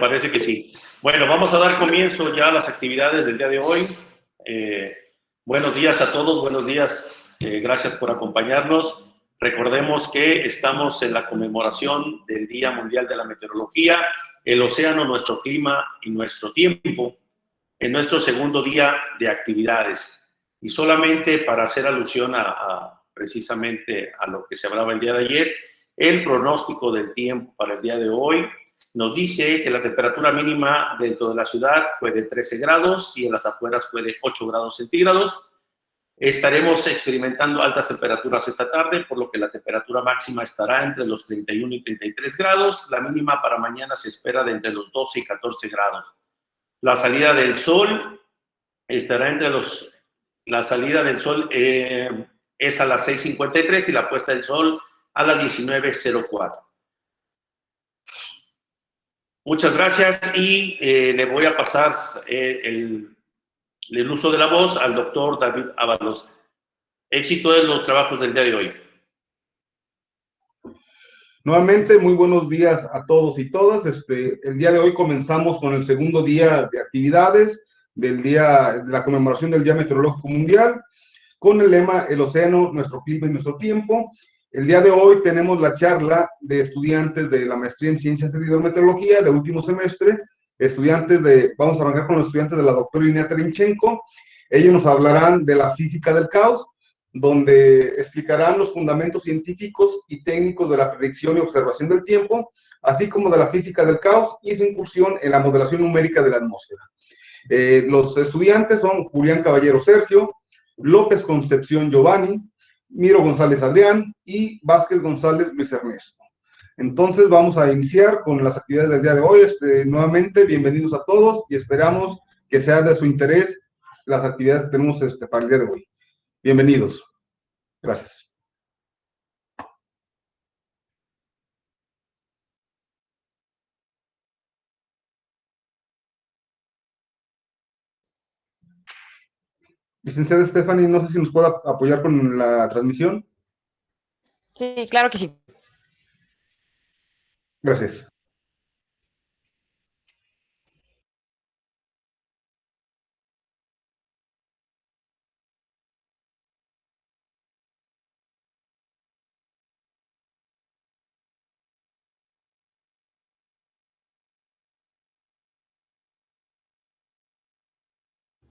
parece que sí. Bueno, vamos a dar comienzo ya a las actividades del día de hoy. Buenos días a todos, buenos días, gracias por acompañarnos. Recordemos que estamos en la conmemoración del Día Mundial de la Meteorología, el océano, nuestro clima y nuestro tiempo, en nuestro segundo día de actividades. Y solamente para hacer alusión precisamente a lo que se hablaba el día de ayer, el pronóstico del tiempo para el día de hoy nos dice que la temperatura mínima dentro de la ciudad fue de 13 grados y en las afueras fue de 8 grados centígrados. Estaremos experimentando altas temperaturas esta tarde, por lo que la temperatura máxima estará entre los 31 y 33 grados. La mínima para mañana se espera de entre los 12 y 14 grados. La salida del sol estará la salida del sol es a las 6:53 y la puesta del sol a las 19:04. Muchas gracias y le voy a pasar el uso de la voz al doctor David Ábalos. Éxito en los trabajos del día de hoy. Nuevamente, muy buenos días a todos y todas. El día de hoy comenzamos con el segundo día de actividades de la conmemoración del Día Meteorológico Mundial, con el lema El océano, nuestro clima y nuestro tiempo. El día de hoy tenemos la charla de estudiantes de la maestría en Ciencias de Hidrometeorología de último semestre. Vamos a arrancar con los estudiantes de la doctora Irinea Terenchenko. Ellos nos hablarán de la física del caos, donde explicarán los fundamentos científicos y técnicos de la predicción y observación del tiempo, así como de la física del caos y su incursión en la modelación numérica de la atmósfera. Los estudiantes son Julián Caballero Sergio, López Concepción Giovanni, Miro González Adrián y Vázquez González Luis Ernesto. Entonces vamos a iniciar con las actividades del día de hoy. Nuevamente, bienvenidos a todos y esperamos que sea de su interés las actividades que tenemos para el día de hoy. Bienvenidos. Gracias. Licenciada Stephanie, no sé si nos puede apoyar con la transmisión. Sí, claro que sí. Gracias.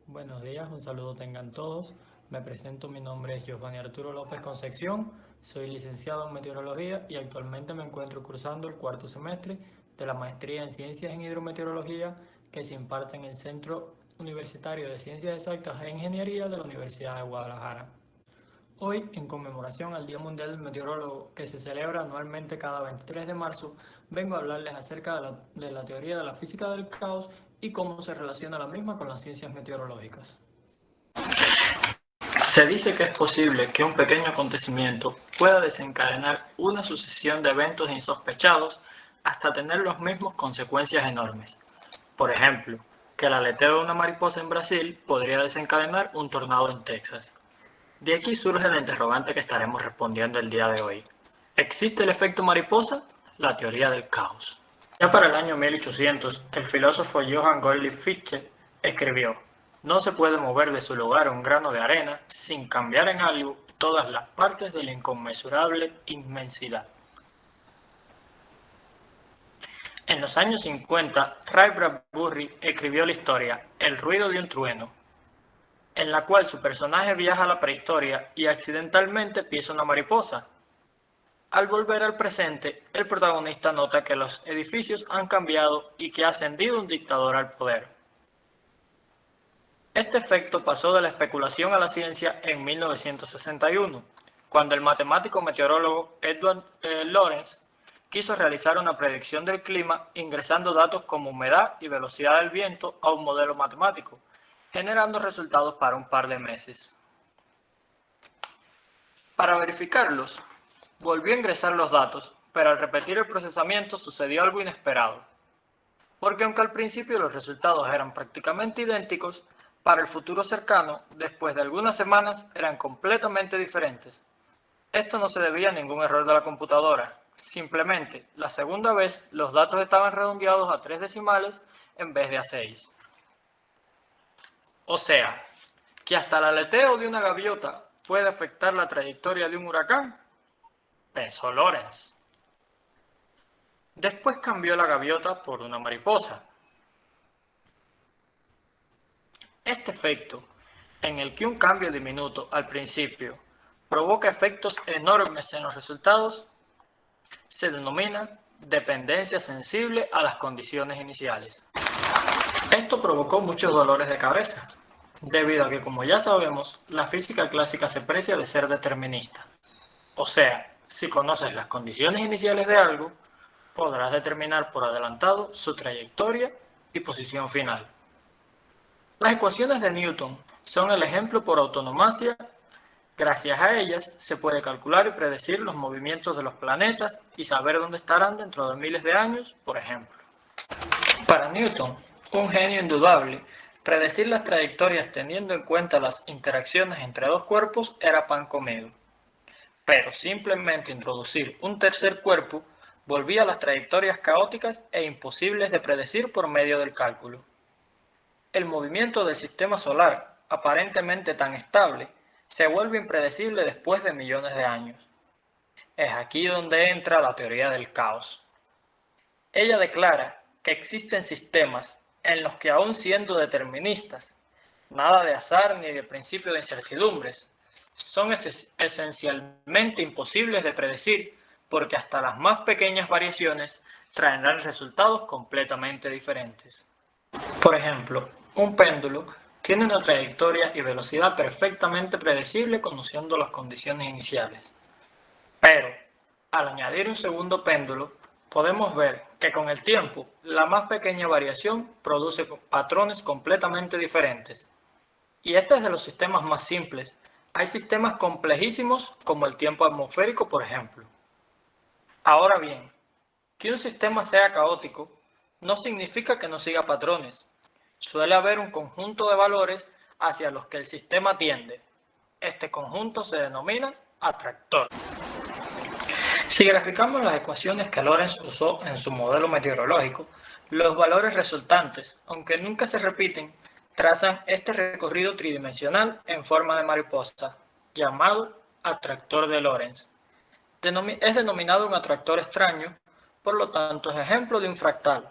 Buenos días, un saludo tengan todos. Me presento, mi nombre es Giovanni Arturo López Concepción, soy licenciado en Meteorología y actualmente me encuentro cursando el cuarto semestre de la maestría en Ciencias en Hidrometeorología que se imparte en el Centro Universitario de Ciencias Exactas e Ingeniería de la Universidad de Guadalajara. Hoy, en conmemoración al Día Mundial del Meteorólogo, que se celebra anualmente cada 23 de marzo, vengo a hablarles acerca de la teoría de la física del caos y cómo se relaciona la misma con las ciencias meteorológicas. Se dice que es posible que un pequeño acontecimiento pueda desencadenar una sucesión de eventos insospechados hasta tener los mismos consecuencias enormes. Por ejemplo, que el aleteo de una mariposa en Brasil podría desencadenar un tornado en Texas. De aquí surge la interrogante que estaremos respondiendo el día de hoy. ¿Existe el efecto mariposa? La teoría del caos. Ya para el año 1800, el filósofo Johann Gottlieb Fichte escribió: no se puede mover de su lugar un grano de arena sin cambiar en algo todas las partes de la inconmensurable inmensidad. En los años 50, Ray Bradbury escribió la historia El ruido de un trueno, en la cual su personaje viaja a la prehistoria y accidentalmente pisa una mariposa. Al volver al presente, el protagonista nota que los edificios han cambiado y que ha ascendido un dictador al poder. Este efecto pasó de la especulación a la ciencia en 1961, cuando el matemático meteorólogo Edward Lorenz quiso realizar una predicción del clima ingresando datos como humedad y velocidad del viento a un modelo matemático, generando resultados para un par de meses. Para verificarlos, volvió a ingresar los datos, pero al repetir el procesamiento sucedió algo inesperado, porque aunque al principio los resultados eran prácticamente idénticos, para el futuro cercano, después de algunas semanas, eran completamente diferentes. Esto no se debía a ningún error de la computadora, Simplemente, la segunda vez los datos estaban redondeados a 3 decimales en vez de a 6. O sea, que hasta el aleteo de una gaviota puede afectar la trayectoria de un huracán, pensó Lorentz. Después cambió la gaviota por una mariposa. Este efecto, en el que un cambio diminuto al principio provoca efectos enormes en los resultados, se denomina dependencia sensible a las condiciones iniciales. Esto provocó muchos dolores de cabeza, debido a que, como ya sabemos, la física clásica se precia de ser determinista. O sea, si conoces las condiciones iniciales de algo, podrás determinar por adelantado su trayectoria y posición final. Las ecuaciones de Newton son el ejemplo por autonomacia. Gracias a ellas se puede calcular y predecir los movimientos de los planetas y saber dónde estarán dentro de miles de años, por ejemplo. Para Newton, un genio indudable, predecir las trayectorias teniendo en cuenta las interacciones entre dos cuerpos era pan comido. Pero simplemente introducir un tercer cuerpo volvía las trayectorias caóticas e imposibles de predecir por medio del cálculo. El movimiento del sistema solar, aparentemente tan estable, se vuelve impredecible después de millones de años. Es aquí donde entra la teoría del caos. Ella declara que existen sistemas en los que, aun siendo deterministas, nada de azar ni de principio de incertidumbres, son esencialmente imposibles de predecir porque hasta las más pequeñas variaciones traerán resultados completamente diferentes. Por ejemplo, un péndulo tiene una trayectoria y velocidad perfectamente predecible conociendo las condiciones iniciales. Pero, al añadir un segundo péndulo, podemos ver que con el tiempo, la más pequeña variación produce patrones completamente diferentes. Y este es de los sistemas más simples. Hay sistemas complejísimos como el tiempo atmosférico, por ejemplo. Ahora bien, que un sistema sea caótico no significa que no siga patrones. Suele haber un conjunto de valores hacia los que el sistema tiende. Este conjunto se denomina atractor. Si graficamos las ecuaciones que Lorentz usó en su modelo meteorológico, los valores resultantes, aunque nunca se repiten, trazan este recorrido tridimensional en forma de mariposa, llamado atractor de Lorentz. Es denominado un atractor extraño, por lo tanto es ejemplo de un fractal.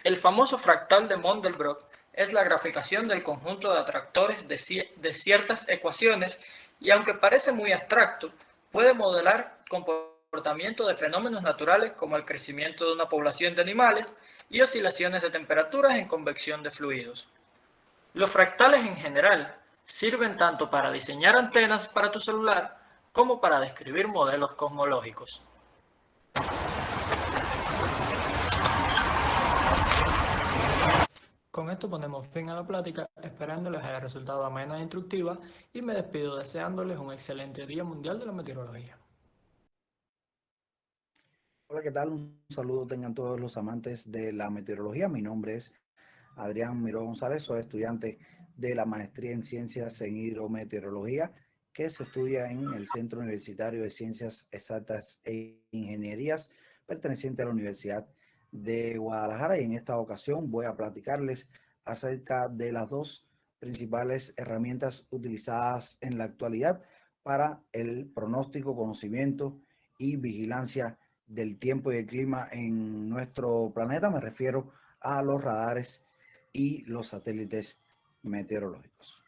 El famoso fractal de Mandelbrot es la graficación del conjunto de atractores de ciertas ecuaciones y, aunque parece muy abstracto, puede modelar comportamiento de fenómenos naturales como el crecimiento de una población de animales y oscilaciones de temperaturas en convección de fluidos. Los fractales en general sirven tanto para diseñar antenas para tu celular como para describir modelos cosmológicos. Con esto ponemos fin a la plática, esperándoles haya resultado amena e instructiva, y me despido deseándoles un excelente Día Mundial de la Meteorología. Hola, ¿qué tal? Un saludo tengan todos los amantes de la meteorología. Mi nombre es Adrián Miró González, soy estudiante de la maestría en Ciencias en Hidrometeorología, que se estudia en el Centro Universitario de Ciencias Exactas e Ingenierías, perteneciente a la Universidad de Guadalajara, y en esta ocasión voy a platicarles acerca de las dos principales herramientas utilizadas en la actualidad para el pronóstico, conocimiento y vigilancia del tiempo y el clima en nuestro planeta. Me refiero a los radares y los satélites meteorológicos.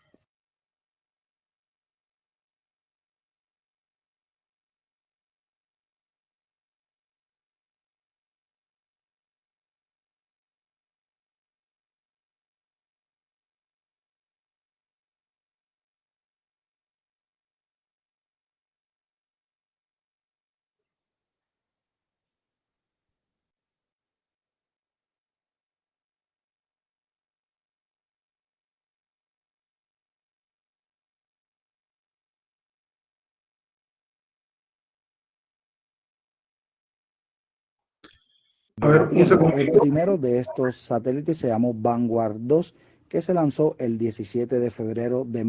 A ver, un segundo. El primero de estos satélites se llamó Vanguard 2, que se lanzó el 17 de febrero de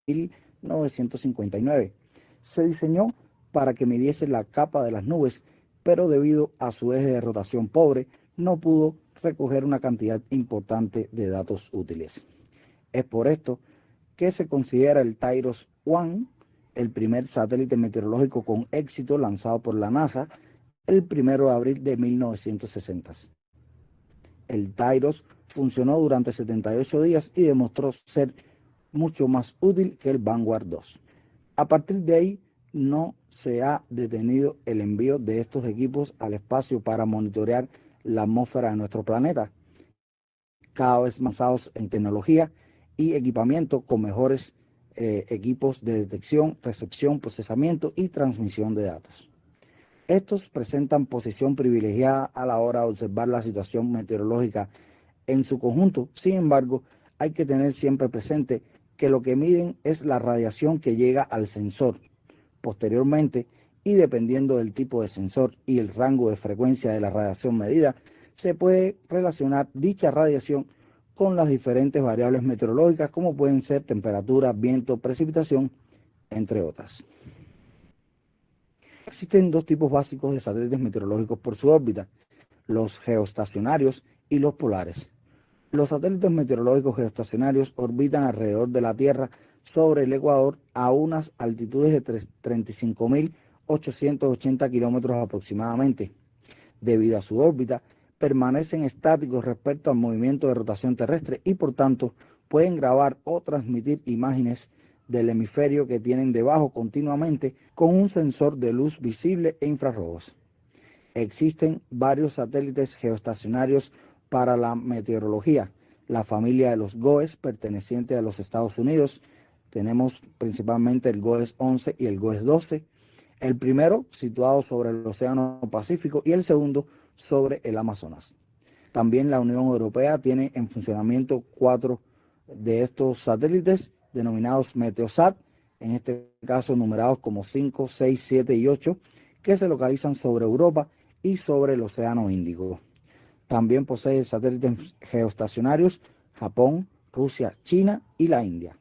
1959. Se diseñó para que midiese la capa de las nubes, pero debido a su eje de rotación pobre, no pudo recoger una cantidad importante de datos útiles. Es por esto que se considera el TIROS-1 el primer satélite meteorológico con éxito lanzado por la NASA el 1 de abril de 1960. El TIROS funcionó durante 78 días y demostró ser mucho más útil que el Vanguard 2. A partir de ahí, no se ha detenido el envío de estos equipos al espacio para monitorear la atmósfera de nuestro planeta, cada vez más avanzados en tecnología y equipamiento con mejores equipos de detección, recepción, procesamiento y transmisión de datos. Estos presentan posición privilegiada a la hora de observar la situación meteorológica en su conjunto. Sin embargo, hay que tener siempre presente que lo que miden es la radiación que llega al sensor. Posteriormente, y dependiendo del tipo de sensor y el rango de frecuencia de la radiación medida, se puede relacionar dicha radiación con las diferentes variables meteorológicas como pueden ser temperatura, viento, precipitación, entre otras. Existen dos tipos básicos de satélites meteorológicos por su órbita, los geoestacionarios y los polares. Los satélites meteorológicos geoestacionarios orbitan alrededor de la Tierra sobre el Ecuador a unas altitudes de 35.880 kilómetros aproximadamente. Debido a su órbita, permanecen estáticos respecto al movimiento de rotación terrestre y por tanto pueden grabar o transmitir imágenes del hemisferio que tienen debajo continuamente con un sensor de luz visible e infrarrojos. Existen varios satélites geoestacionarios para la meteorología. La familia de los GOES perteneciente a los Estados Unidos. Tenemos principalmente el GOES-11 y el GOES-12. El primero situado sobre el Océano Pacífico y el segundo sobre el Amazonas. También la Unión Europea tiene en funcionamiento 4 de estos satélites denominados Meteosat, en este caso numerados como 5, 6, 7 y 8, que se localizan sobre Europa y sobre el Océano Índico. También posee satélites geoestacionarios Japón, Rusia, China y la India.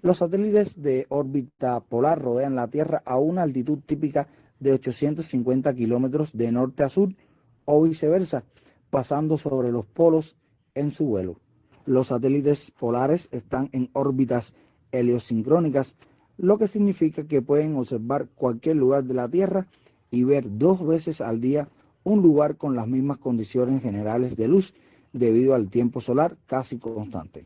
Los satélites de órbita polar rodean la Tierra a una altitud típica de 850 kilómetros de norte a sur o viceversa, pasando sobre los polos en su vuelo. Los satélites polares están en órbitas heliosincrónicas, lo que significa que pueden observar cualquier lugar de la Tierra y ver 2 veces al día un lugar con las mismas condiciones generales de luz debido al tiempo solar casi constante.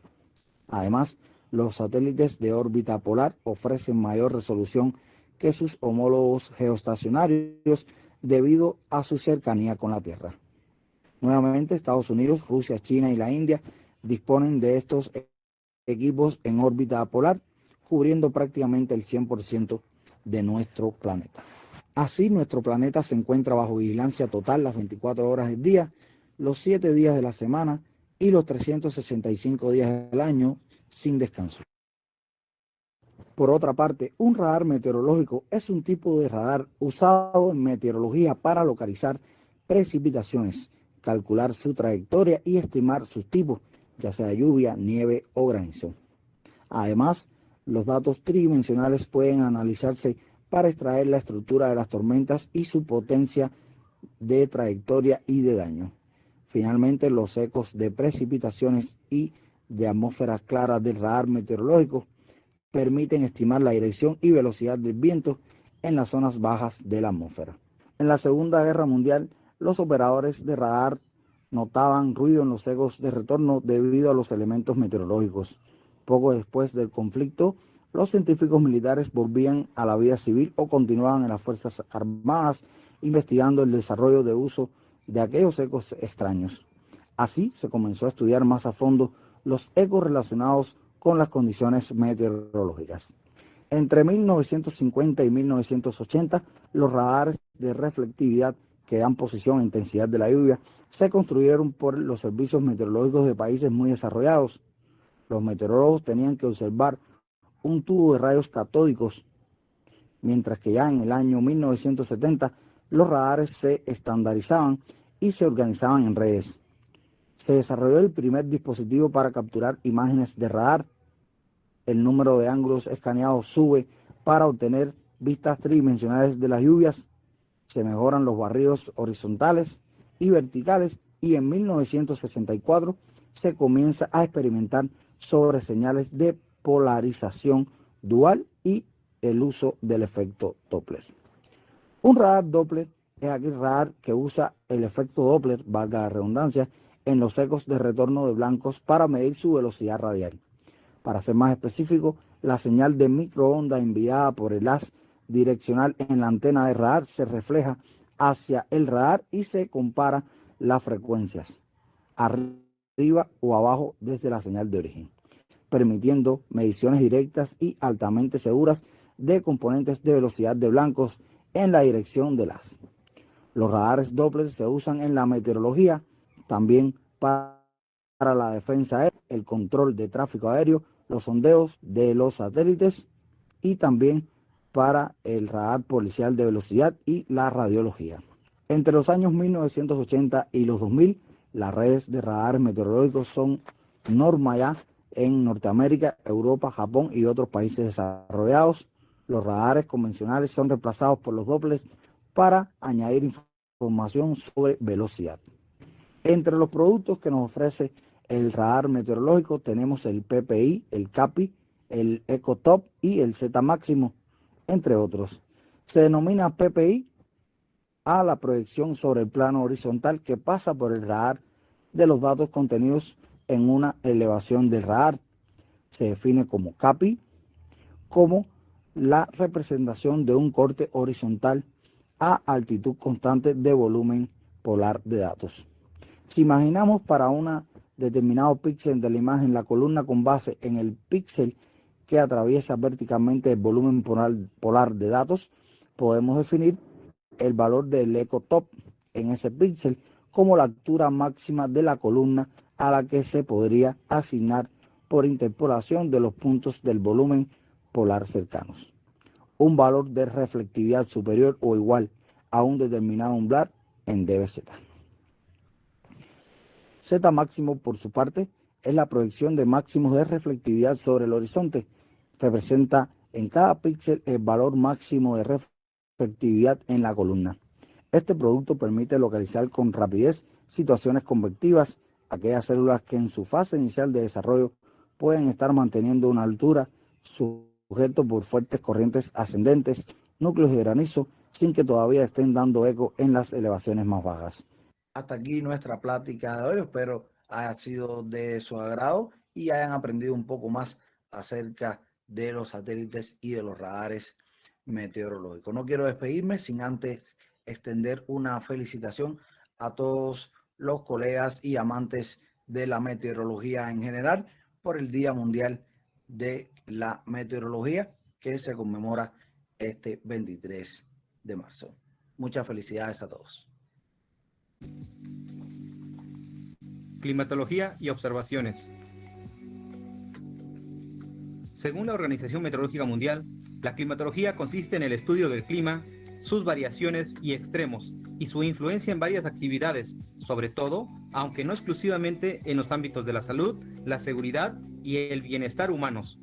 Además, los satélites de órbita polar ofrecen mayor resolución que sus homólogos geoestacionarios debido a su cercanía con la Tierra. Nuevamente, Estados Unidos, Rusia, China y la India disponen de estos equipos en órbita polar, cubriendo prácticamente el 100% de nuestro planeta. Así, nuestro planeta se encuentra bajo vigilancia total las 24 horas del día, los 7 días de la semana y los 365 días del año sin descanso. Por otra parte, un radar meteorológico es un tipo de radar usado en meteorología para localizar precipitaciones, calcular su trayectoria y estimar sus tipos, ya sea lluvia, nieve o granizo. Además, los datos tridimensionales pueden analizarse para extraer la estructura de las tormentas y su potencia de trayectoria y de daño. Finalmente, los ecos de precipitaciones y de atmósferas claras del radar meteorológico permiten estimar la dirección y velocidad del viento en las zonas bajas de la atmósfera. En la Segunda Guerra Mundial, los operadores de radar notaban ruido en los ecos de retorno debido a los elementos meteorológicos. Poco después del conflicto, los científicos militares volvían a la vida civil o continuaban en las Fuerzas Armadas investigando el desarrollo de uso de aquellos ecos extraños. Así se comenzó a estudiar más a fondo los ecos relacionados con las condiciones meteorológicas. Entre 1950 y 1980, los radares de reflectividad que dan posición e intensidad de la lluvia se construyeron por los servicios meteorológicos de países muy desarrollados. Los meteorólogos tenían que observar un tubo de rayos catódicos, mientras que ya en el año 1970 los radares se estandarizaban y se organizaban en redes. Se desarrolló el primer dispositivo para capturar imágenes de radar. El número de ángulos escaneados sube para obtener vistas tridimensionales de las lluvias. Se mejoran los barridos horizontales y verticales y en 1964 se comienza a experimentar sobre señales de polarización dual y el uso del efecto Doppler. Un radar Doppler es aquel radar que usa el efecto Doppler, valga la redundancia, en los ecos de retorno de blancos para medir su velocidad radial. Para ser más específico, la señal de microondas enviada por el haz direccional en la antena de radar se refleja hacia el radar y se compara las frecuencias arriba o abajo desde la señal de origen, permitiendo mediciones directas y altamente seguras de componentes de velocidad de blancos en la dirección del haz. Los radares Doppler se usan en la meteorología, también para la defensa aérea, el control de tráfico aéreo, los sondeos de los satélites y también para el radar policial de velocidad y la radiología. Entre los años 1980 y los 2000, las redes de radares meteorológicos son norma ya en Norteamérica, Europa, Japón y otros países desarrollados. Los radares convencionales son reemplazados por los Dopplers para añadir información sobre velocidad. Entre los productos que nos ofrece el radar meteorológico tenemos el PPI, el CAPI, el EcoTop y el Z Máximo, entre otros. Se denomina PPI a la proyección sobre el plano horizontal que pasa por el radar de los datos contenidos en una elevación del radar. Se define como CAPI como la representación de un corte horizontal a altitud constante de volumen polar de datos. Si imaginamos para un determinado píxel de la imagen la columna con base en el píxel que atraviesa verticalmente el volumen polar de datos, podemos definir el valor del EcoTop en ese píxel como la altura máxima de la columna a la que se podría asignar por interpolación de los puntos del volumen polar cercanos. Un valor de reflectividad superior o igual a un determinado umbral en dBz. Z máximo, por su parte, es la proyección de máximos de reflectividad sobre el horizonte. Representa en cada píxel el valor máximo de reflectividad en la columna. Este producto permite localizar con rapidez situaciones convectivas, aquellas células que en su fase inicial de desarrollo pueden estar manteniendo una altura sujeto por fuertes corrientes ascendentes, núcleos de granizo, sin que todavía estén dando eco en las elevaciones más bajas. Hasta aquí nuestra plática de hoy. Espero haya sido de su agrado y hayan aprendido un poco más acerca de los satélites y de los radares meteorológicos. No quiero despedirme sin antes extender una felicitación a todos los colegas y amantes de la meteorología en general por el Día Mundial de la Meteorología que se conmemora este 23 de marzo. Muchas felicidades a todos. Climatología y observaciones. Según la Organización Meteorológica Mundial, la climatología consiste en el estudio del clima, sus variaciones y extremos, y su influencia en varias actividades, sobre todo, aunque no exclusivamente, en los ámbitos de la salud, la seguridad y el bienestar humanos.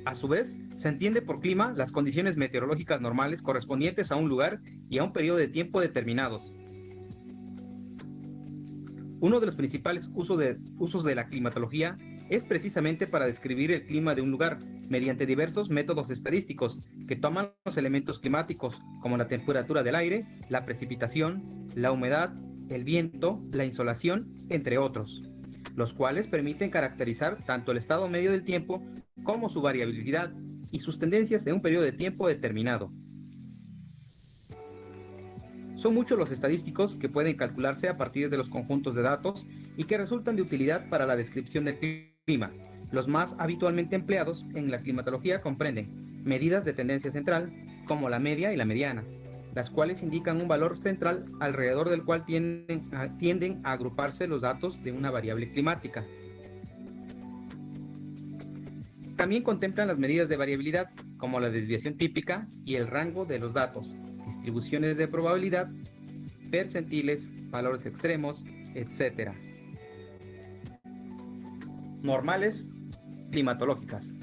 A su vez, se entiende por clima las condiciones meteorológicas normales correspondientes a un lugar y a un periodo de tiempo determinados. Uno de los principales usos de la climatología es precisamente para describir el clima de un lugar mediante diversos métodos estadísticos que toman los elementos climáticos como la temperatura del aire, la precipitación, la humedad, el viento, la insolación, entre otros, los cuales permiten caracterizar tanto el estado medio del tiempo como su variabilidad y sus tendencias en un periodo de tiempo determinado. Son muchos los estadísticos que pueden calcularse a partir de los conjuntos de datos y que resultan de utilidad para la descripción del clima. Los más habitualmente empleados en la climatología comprenden medidas de tendencia central, como la media y la mediana, las cuales indican un valor central alrededor del cual tienden a agruparse los datos de una variable climática. También contemplan las medidas de variabilidad, como la desviación típica y el rango de los datos, distribuciones de probabilidad, percentiles, valores extremos, etc. Normales climatológicas.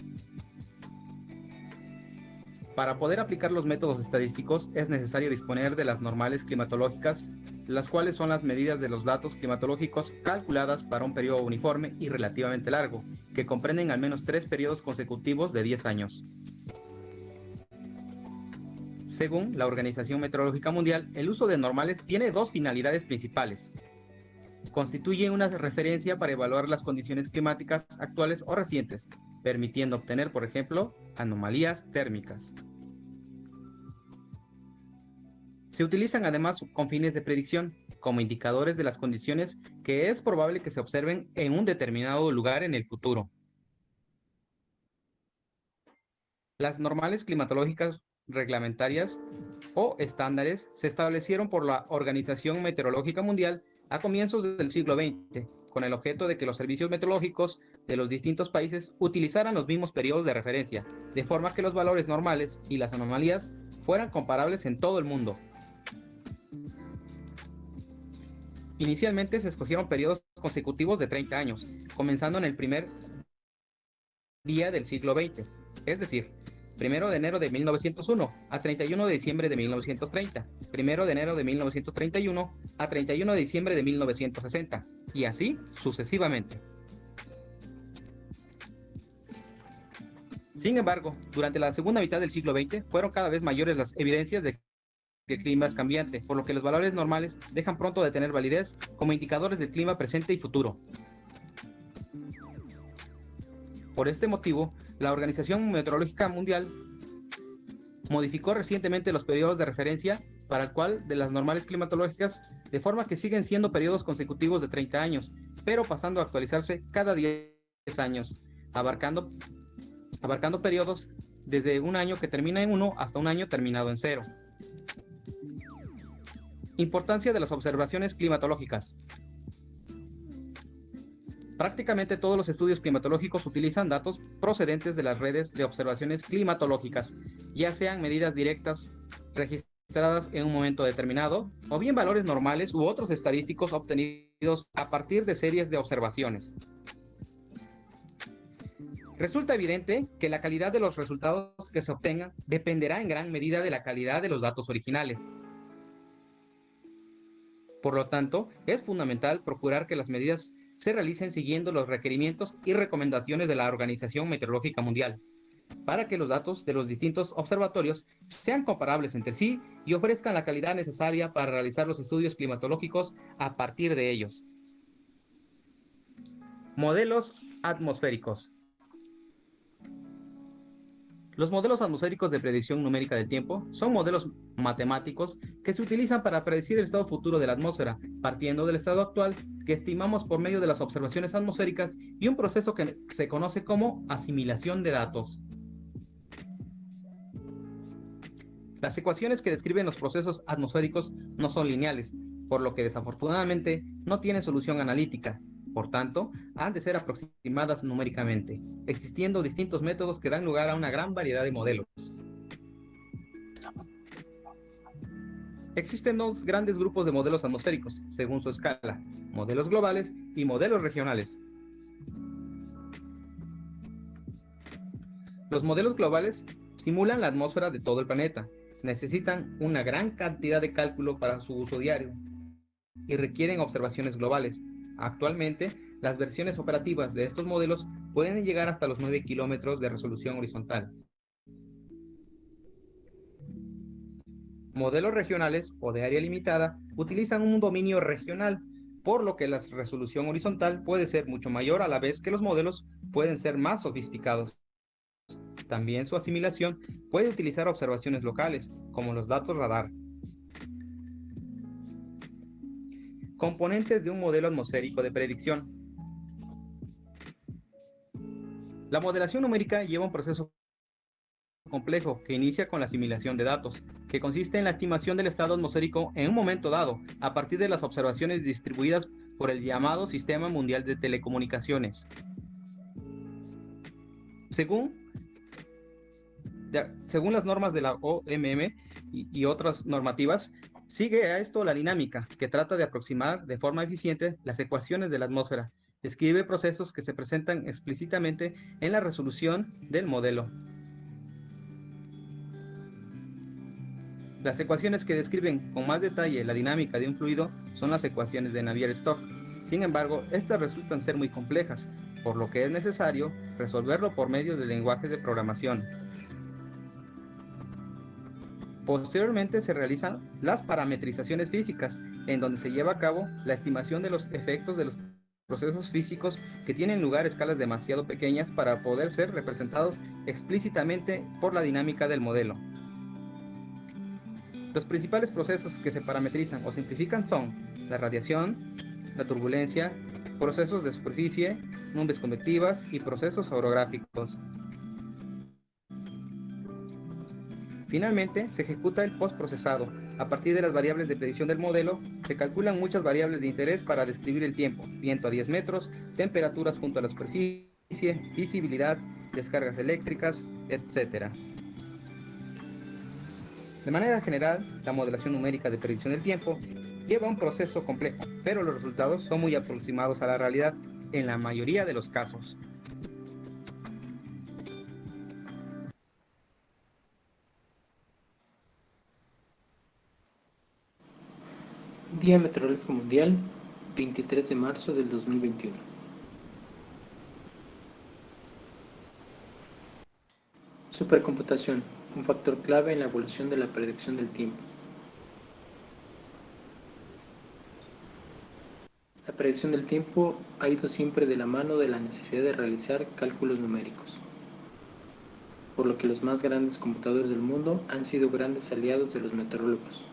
Para poder aplicar los métodos estadísticos es necesario disponer de las normales climatológicas, las cuales son las medidas de los datos climatológicos calculadas para un periodo uniforme y relativamente largo, que comprenden al menos 3 periodos consecutivos de 10 años. Según la Organización Meteorológica Mundial, el uso de normales tiene dos finalidades principales. Constituye una referencia para evaluar las condiciones climáticas actuales o recientes, permitiendo obtener, por ejemplo, anomalías térmicas. Se utilizan además con fines de predicción, como indicadores de las condiciones que es probable que se observen en un determinado lugar en el futuro. Las normales climatológicas reglamentarias o estándares se establecieron por la Organización Meteorológica Mundial a comienzos del siglo XX, con el objeto de que los servicios meteorológicos de los distintos países utilizaran los mismos periodos de referencia, de forma que los valores normales y las anomalías fueran comparables en todo el mundo. Inicialmente se escogieron periodos consecutivos de 30 años, comenzando en el primer día del siglo XX, es decir, 1 de enero de 1901 a 31 de diciembre de 1930, 1 de enero de 1931 a 31 de diciembre de 1960, y así sucesivamente. Sin embargo, durante la segunda mitad del siglo XX fueron cada vez mayores las evidencias de que el clima es cambiante, por lo que los valores normales dejan pronto de tener validez como indicadores del clima presente y futuro. Por este motivo, la Organización Meteorológica Mundial modificó recientemente los periodos de referencia para el cual de las normales climatológicas, de forma que siguen siendo periodos consecutivos de 30 años, pero pasando a actualizarse cada 10 años, abarcando periodos desde un año que termina en 1 hasta un año terminado en 0. Importancia de las observaciones climatológicas. Prácticamente todos los estudios climatológicos utilizan datos procedentes de las redes de observaciones climatológicas, ya sean medidas directas registradas en un momento determinado, o bien valores normales u otros estadísticos obtenidos a partir de series de observaciones. Resulta evidente que la calidad de los resultados que se obtengan dependerá en gran medida de la calidad de los datos originales. Por lo tanto, es fundamental procurar que las medidas se realicen siguiendo los requerimientos y recomendaciones de la Organización Meteorológica Mundial, para que los datos de los distintos observatorios sean comparables entre sí y ofrezcan la calidad necesaria para realizar los estudios climatológicos a partir de ellos. Modelos atmosféricos. Los modelos atmosféricos de predicción numérica del tiempo son modelos matemáticos que se utilizan para predecir el estado futuro de la atmósfera, partiendo del estado actual que estimamos por medio de las observaciones atmosféricas y un proceso que se conoce como asimilación de datos. Las ecuaciones que describen los procesos atmosféricos no son lineales, por lo que desafortunadamente no tienen solución analítica. Por tanto, han de ser aproximadas numéricamente, existiendo distintos métodos que dan lugar a una gran variedad de modelos. Existen dos grandes grupos de modelos atmosféricos, según su escala: modelos globales y modelos regionales. Los modelos globales simulan la atmósfera de todo el planeta, necesitan una gran cantidad de cálculo para su uso diario y requieren observaciones globales. Actualmente, las versiones operativas de estos modelos pueden llegar hasta los 9 kilómetros de resolución horizontal. Modelos regionales o de área limitada utilizan un dominio regional, por lo que la resolución horizontal puede ser mucho mayor a la vez que los modelos pueden ser más sofisticados. También su asimilación puede utilizar observaciones locales, como los datos radar. Componentes de un modelo atmosférico de predicción. La modelación numérica lleva un proceso complejo que inicia con la asimilación de datos, que consiste en la estimación del estado atmosférico en un momento dado, a partir de las observaciones distribuidas por el llamado Sistema Mundial de Telecomunicaciones. Según las normas de la OMM y otras normativas, sigue a esto la dinámica, que trata de aproximar de forma eficiente las ecuaciones de la atmósfera. Describe procesos que se presentan explícitamente en la resolución del modelo. Las ecuaciones que describen con más detalle la dinámica de un fluido son las ecuaciones de Navier-Stokes. Sin embargo, estas resultan ser muy complejas, por lo que es necesario resolverlo por medio de lenguajes de programación. Posteriormente se realizan las parametrizaciones físicas, en donde se lleva a cabo la estimación de los efectos de los procesos físicos que tienen lugar a escalas demasiado pequeñas para poder ser representados explícitamente por la dinámica del modelo. Los principales procesos que se parametrizan o simplifican son la radiación, la turbulencia, procesos de superficie, nubes convectivas y procesos orográficos. Finalmente, se ejecuta el postprocesado. A partir de las variables de predicción del modelo, se calculan muchas variables de interés para describir el tiempo: viento a 10 metros, temperaturas junto a la superficie, visibilidad, descargas eléctricas, etc. De manera general, la modelación numérica de predicción del tiempo lleva un proceso complejo, pero los resultados son muy aproximados a la realidad en la mayoría de los casos. Día Meteorológico Mundial, 23 de marzo del 2021. Supercomputación, un factor clave en la evolución de la predicción del tiempo. La predicción del tiempo ha ido siempre de la mano de la necesidad de realizar cálculos numéricos, por lo que los más grandes computadores del mundo han sido grandes aliados de los meteorólogos.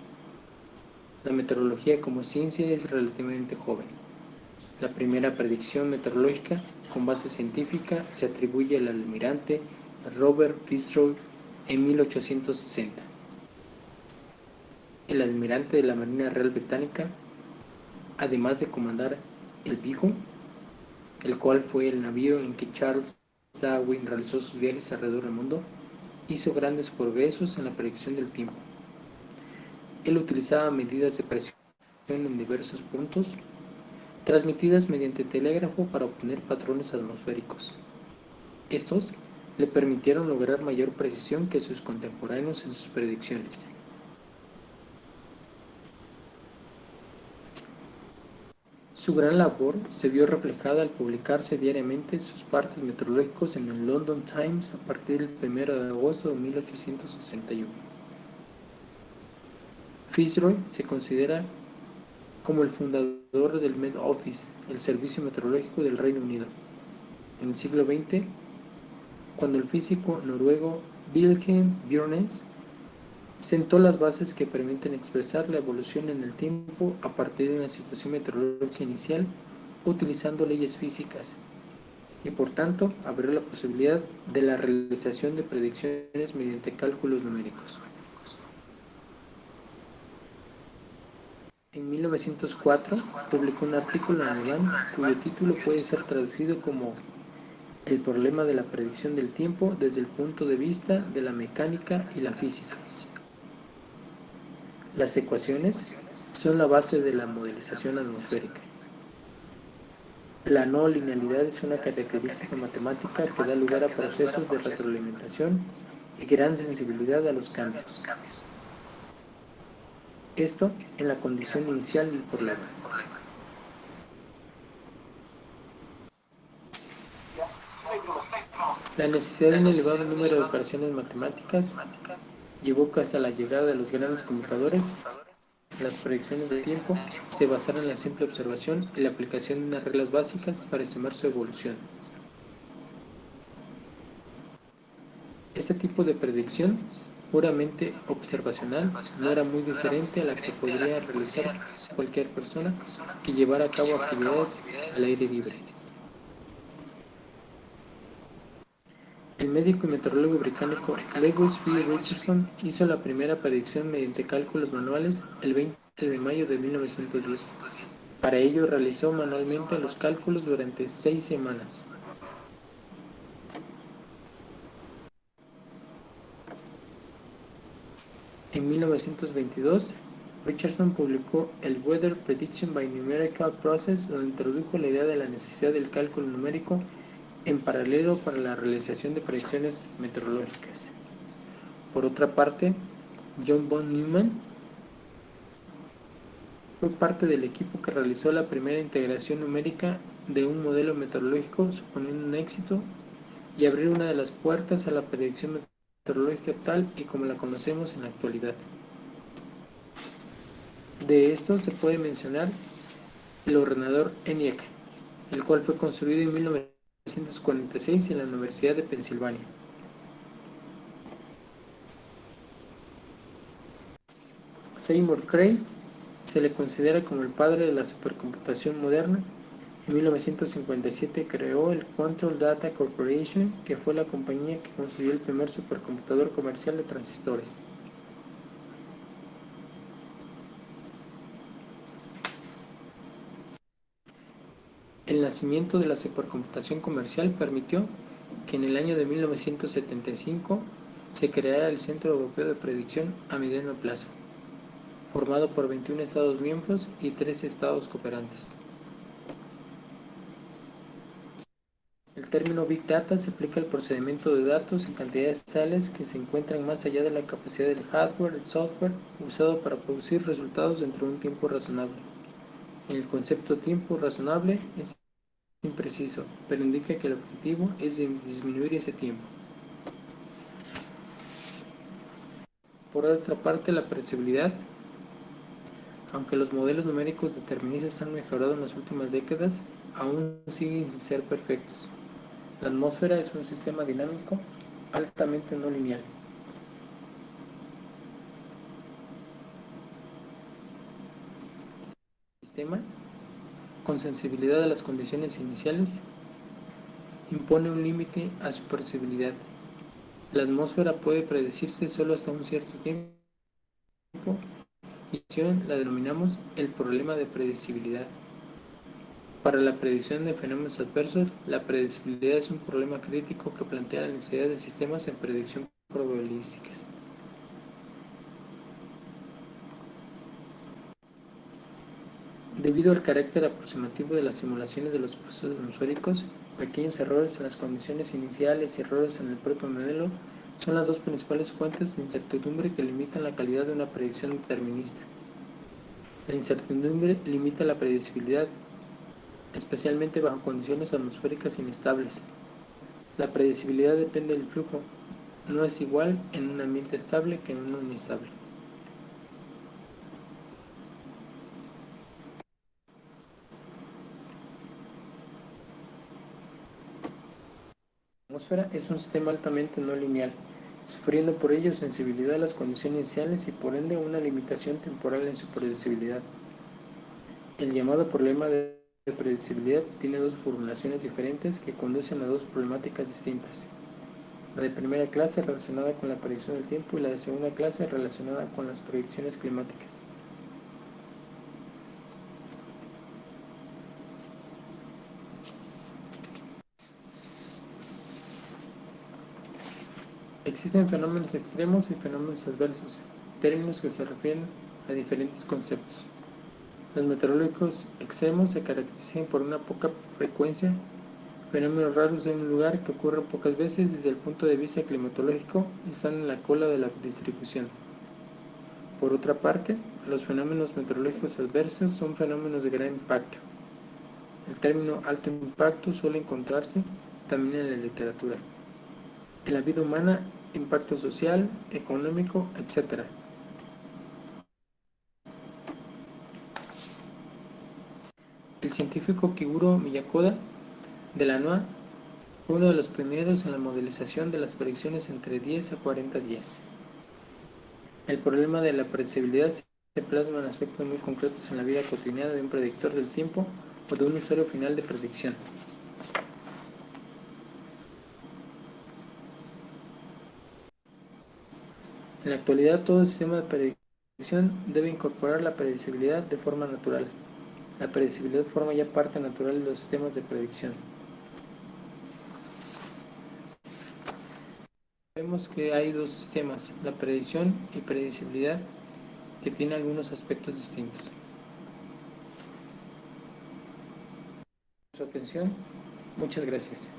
La meteorología como ciencia es relativamente joven. La primera predicción meteorológica con base científica se atribuye al almirante Robert Fitzroy en 1860. El almirante de la Marina Real Británica, además de comandar el Beagle, el cual fue el navío en que Charles Darwin realizó sus viajes alrededor del mundo, hizo grandes progresos en la predicción del tiempo. Él utilizaba medidas de presión en diversos puntos, transmitidas mediante telégrafo para obtener patrones atmosféricos. Estos le permitieron lograr mayor precisión que sus contemporáneos en sus predicciones. Su gran labor se vio reflejada al publicarse diariamente sus partes meteorológicos en el London Times a partir del 1 de agosto de 1861. Fitzroy se considera como el fundador del Met Office, el servicio meteorológico del Reino Unido. En el siglo XX, cuando el físico noruego Wilhelm Bjørnnes sentó las bases que permiten expresar la evolución en el tiempo a partir de una situación meteorológica inicial utilizando leyes físicas, y por tanto abrió la posibilidad de la realización de predicciones mediante cálculos numéricos. En 1904 publicó un artículo en alemán cuyo título puede ser traducido como El problema de la predicción del tiempo desde el punto de vista de la mecánica y la física. Las ecuaciones son la base de la modelización atmosférica. La no linealidad es una característica matemática que da lugar a procesos de retroalimentación y gran sensibilidad a los cambios. Esto en la condición inicial del problema. La necesidad de un elevado número de operaciones matemáticas llevó que hasta la llegada de los grandes computadores, las predicciones del tiempo se basaron en la simple observación y la aplicación de unas reglas básicas para estimar su evolución. Este tipo de predicción puramente observacional no era muy diferente a la que podría realizar cualquier persona que llevara a cabo actividades al aire libre. El médico y meteorólogo británico Lewis B. Richardson hizo la primera predicción mediante cálculos manuales el 20 de mayo de 1910. Para ello realizó manualmente los cálculos durante 6 semanas. En 1922, Richardson publicó el Weather Prediction by Numerical Process, donde introdujo la idea de la necesidad del cálculo numérico en paralelo para la realización de predicciones meteorológicas. Por otra parte, John von Neumann fue parte del equipo que realizó la primera integración numérica de un modelo meteorológico, suponiendo un éxito y abrir una de las puertas a la predicción meteorológica tal y como la conocemos en la actualidad. De esto se puede mencionar el ordenador ENIAC, el cual fue construido en 1946 en la Universidad de Pensilvania. Seymour Cray se le considera como el padre de la supercomputación moderna. En 1957 creó el Control Data Corporation, que fue la compañía que construyó el primer supercomputador comercial de transistores. El nacimiento de la supercomputación comercial permitió que en el año de 1975 se creara el Centro Europeo de Predicción a Mediano Plazo, formado por 21 Estados miembros y 13 Estados cooperantes. El término Big Data se aplica al procesamiento de datos en cantidades tales que se encuentran más allá de la capacidad del hardware y software usado para producir resultados dentro de un tiempo razonable. El concepto tiempo razonable es impreciso, pero indica que el objetivo es disminuir ese tiempo. Por otra parte, la predecibilidad, aunque los modelos numéricos deterministas han mejorado en las últimas décadas, aún siguen sin ser perfectos. La atmósfera es un sistema dinámico altamente no lineal. El sistema, con sensibilidad a las condiciones iniciales, impone un límite a su predecibilidad. La atmósfera puede predecirse solo hasta un cierto tiempo y la denominamos el problema de predecibilidad. Para la predicción de fenómenos adversos, la predecibilidad es un problema crítico que plantea la necesidad de sistemas en predicción probabilísticas. Debido al carácter aproximativo de las simulaciones de los procesos atmosféricos, pequeños errores en las condiciones iniciales y errores en el propio modelo son las dos principales fuentes de incertidumbre que limitan la calidad de una predicción determinista. La incertidumbre limita la predecibilidad, especialmente bajo condiciones atmosféricas inestables. La predecibilidad depende del flujo, no es igual en un ambiente estable que en uno inestable. La atmósfera es un sistema altamente no lineal, sufriendo por ello sensibilidad a las condiciones iniciales y por ende una limitación temporal en su predecibilidad. El llamado problema de predecibilidad tiene dos formulaciones diferentes que conducen a dos problemáticas distintas. La de primera clase relacionada con la predicción del tiempo y la de segunda clase relacionada con las predicciones climáticas. Existen fenómenos extremos y fenómenos adversos, términos que se refieren a diferentes conceptos. Los meteorológicos extremos se caracterizan por una poca frecuencia, fenómenos raros en un lugar que ocurren pocas veces desde el punto de vista climatológico y están en la cola de la distribución. Por otra parte, los fenómenos meteorológicos adversos son fenómenos de gran impacto. El término alto impacto suele encontrarse también en la literatura. En la vida humana, impacto social, económico, etc. El científico Kiguro Miyakoda de la NOAA fue uno de los pioneros en la modelización de las predicciones entre 10 a 40 días. El problema de la predecibilidad se plasma en aspectos muy concretos en la vida cotidiana de un predictor del tiempo o de un usuario final de predicción. En la actualidad, todo sistema de predicción debe incorporar la predecibilidad de forma natural. La predecibilidad forma ya parte natural de los sistemas de predicción. Vemos que hay dos sistemas, la predicción y predecibilidad, que tienen algunos aspectos distintos. Por su atención, muchas gracias.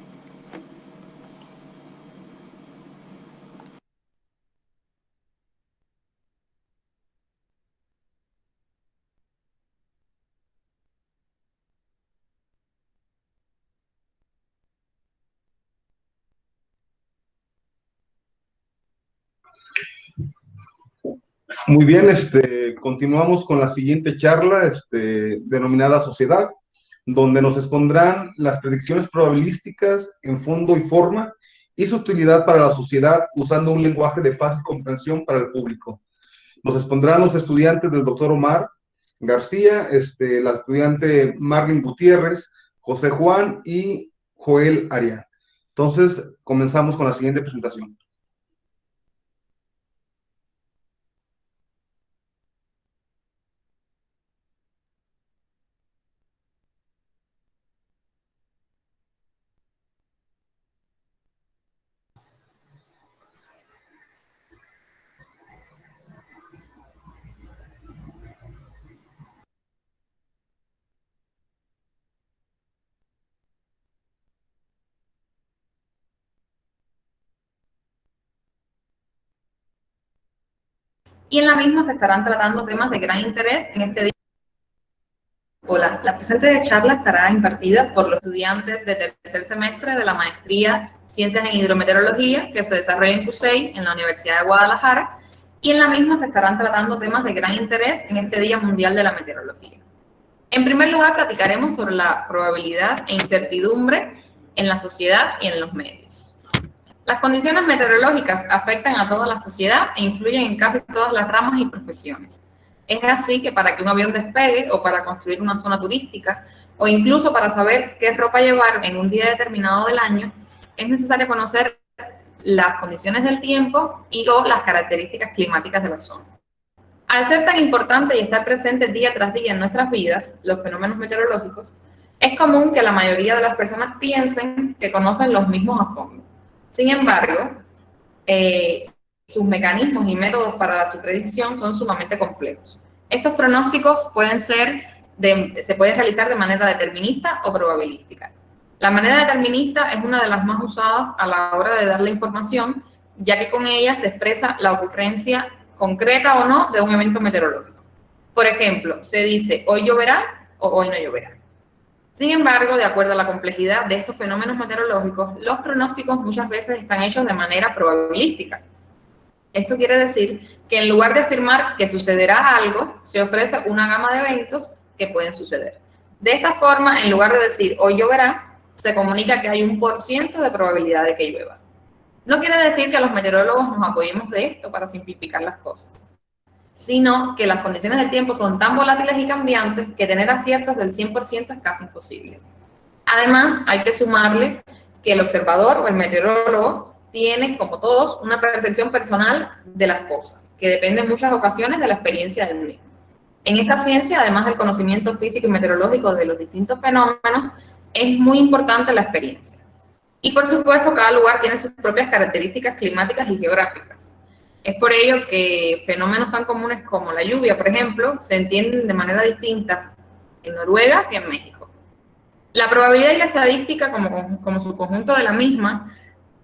Muy bien, continuamos con la siguiente charla, denominada Sociedad, donde nos expondrán las predicciones probabilísticas en fondo y forma y su utilidad para la sociedad usando un lenguaje de fácil comprensión para el público. Nos expondrán los estudiantes del doctor Omar García, la estudiante Marlene Gutiérrez, José Juan y Joel Arián. Entonces, comenzamos con la siguiente presentación. Y en la misma se estarán tratando temas de gran interés en este día. Hola, la presente charla estará impartida por los estudiantes de tercer semestre de la maestría Ciencias en Hidrometeorología, que se desarrolla en CUSEI, en la Universidad de Guadalajara, y en la misma se estarán tratando temas de gran interés en este Día Mundial de la Meteorología. En primer lugar, platicaremos sobre la probabilidad e incertidumbre en la sociedad y en los medios. Las condiciones meteorológicas afectan a toda la sociedad e influyen en casi todas las ramas y profesiones. Es así que para que un avión despegue o para construir una zona turística o incluso para saber qué ropa llevar en un día determinado del año, es necesario conocer las condiciones del tiempo y o las características climáticas de la zona. Al ser tan importante y estar presente día tras día en nuestras vidas, los fenómenos meteorológicos, es común que la mayoría de las personas piensen que conocen los mismos a fondo. Sin embargo, sus mecanismos y métodos para su predicción son sumamente complejos. Estos pronósticos se pueden realizar de manera determinista o probabilística. La manera determinista es una de las más usadas a la hora de dar la información, ya que con ella se expresa la ocurrencia concreta o no de un evento meteorológico. Por ejemplo, se dice hoy lloverá o hoy no lloverá. Sin embargo, de acuerdo a la complejidad de estos fenómenos meteorológicos, los pronósticos muchas veces están hechos de manera probabilística. Esto quiere decir que en lugar de afirmar que sucederá algo, se ofrece una gama de eventos que pueden suceder. De esta forma, en lugar de decir hoy lloverá, se comunica que hay un % de probabilidad de que llueva. No quiere decir que los meteorólogos nos apoyemos de esto para simplificar las cosas, sino que las condiciones del tiempo son tan volátiles y cambiantes que tener aciertos del 100% es casi imposible. Además, hay que sumarle que el observador o el meteorólogo tiene, como todos, una percepción personal de las cosas, que depende en muchas ocasiones de la experiencia del mismo. En esta ciencia, además del conocimiento físico y meteorológico de los distintos fenómenos, es muy importante la experiencia. Y por supuesto, cada lugar tiene sus propias características climáticas y geográficas. Es por ello que fenómenos tan comunes como la lluvia, por ejemplo, se entienden de manera distinta en Noruega que en México. La probabilidad y la estadística, como su conjunto de la misma,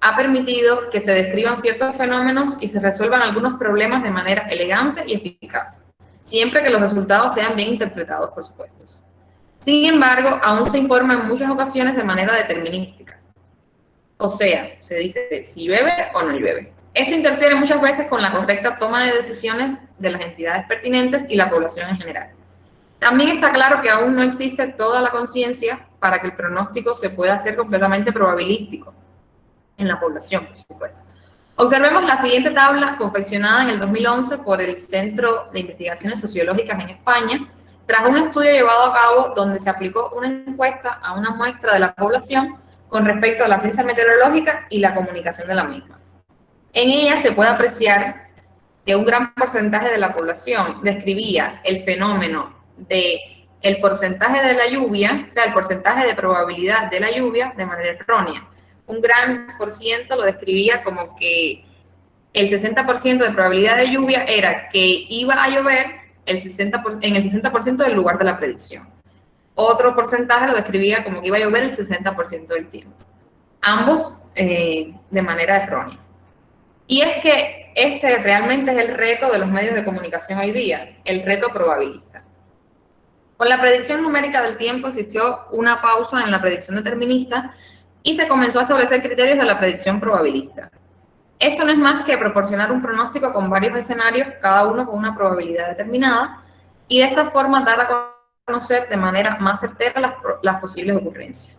ha permitido que se describan ciertos fenómenos y se resuelvan algunos problemas de manera elegante y eficaz, siempre que los resultados sean bien interpretados, por supuesto. Sin embargo, aún se informa en muchas ocasiones de manera determinística. O sea, se dice si llueve o no llueve. Esto interfiere muchas veces con la correcta toma de decisiones de las entidades pertinentes y la población en general. También está claro que aún no existe toda la conciencia para que el pronóstico se pueda hacer completamente probabilístico en la población, por supuesto. Observemos la siguiente tabla confeccionada en el 2011 por el Centro de Investigaciones Sociológicas en España, tras un estudio llevado a cabo donde se aplicó una encuesta a una muestra de la población con respecto a la ciencia meteorológica y la comunicación de la misma. En ella se puede apreciar que un gran porcentaje de la población describía el fenómeno del porcentaje de la lluvia, o sea, el porcentaje de probabilidad de la lluvia de manera errónea. Un gran por ciento lo describía como que el 60% de probabilidad de lluvia era que iba a llover en el 60% del lugar de la predicción. Otro porcentaje lo describía como que iba a llover el 60% del tiempo. Ambos de manera errónea. Y es que este realmente es el reto de los medios de comunicación hoy día, el reto probabilista. Con la predicción numérica del tiempo existió una pausa en la predicción determinista y se comenzó a establecer criterios de la predicción probabilista. Esto no es más que proporcionar un pronóstico con varios escenarios, cada uno con una probabilidad determinada, y de esta forma dar a conocer de manera más certera las posibles ocurrencias.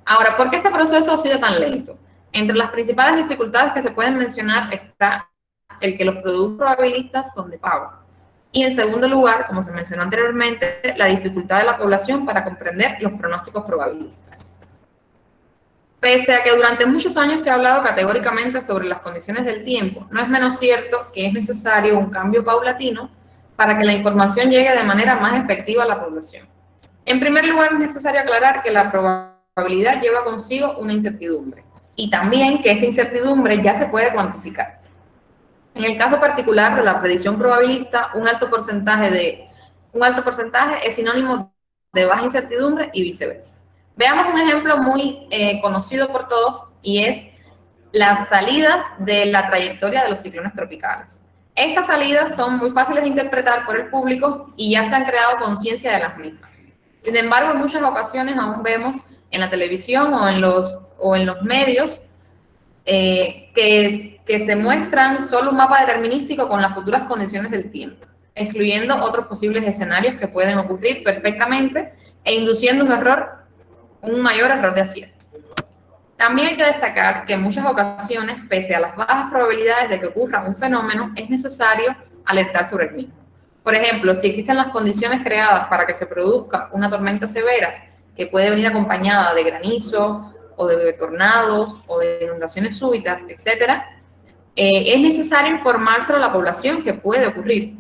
Ahora, ¿por qué este proceso ha sido tan lento? Entre las principales dificultades que se pueden mencionar está el que los productos probabilistas son de pago. Y en segundo lugar, como se mencionó anteriormente, la dificultad de la población para comprender los pronósticos probabilistas. Pese a que durante muchos años se ha hablado categóricamente sobre las condiciones del tiempo, no es menos cierto que es necesario un cambio paulatino para que la información llegue de manera más efectiva a la población. En primer lugar, es necesario aclarar que la probabilidad lleva consigo una incertidumbre, y también que esta incertidumbre ya se puede cuantificar. En el caso particular de la predicción probabilista, un alto porcentaje es sinónimo de baja incertidumbre y viceversa. Veamos un ejemplo muy conocido por todos, y es las salidas de la trayectoria de los ciclones tropicales. Estas salidas son muy fáciles de interpretar por el público y ya se han creado conciencia de las mismas. Sin embargo, en muchas ocasiones aún vemos en la televisión o en los medios que se muestran solo un mapa determinístico con las futuras condiciones del tiempo, excluyendo otros posibles escenarios que pueden ocurrir perfectamente e induciendo un mayor error de acierto. También hay que destacar que en muchas ocasiones, pese a las bajas probabilidades de que ocurra un fenómeno, es necesario alertar sobre el mismo. Por ejemplo, si existen las condiciones creadas para que se produzca una tormenta severa, que puede venir acompañada de granizo, o de tornados, o de inundaciones súbitas, etc., es necesario informárselo a la población que puede ocurrir,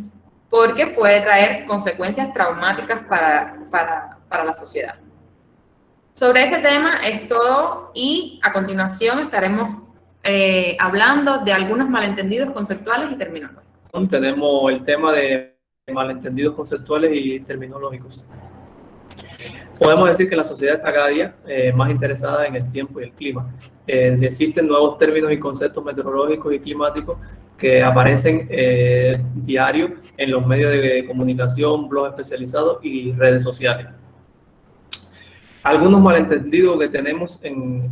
porque puede traer consecuencias traumáticas para la sociedad. Sobre este tema es todo, y a continuación estaremos hablando de algunos malentendidos conceptuales y terminológicos. Tenemos el tema de malentendidos conceptuales y terminológicos. Podemos decir que la sociedad está cada día más interesada en el tiempo y el clima. Existen nuevos términos y conceptos meteorológicos y climáticos que aparecen diario en los medios de comunicación, blogs especializados y redes sociales. Algunos malentendidos que tenemos en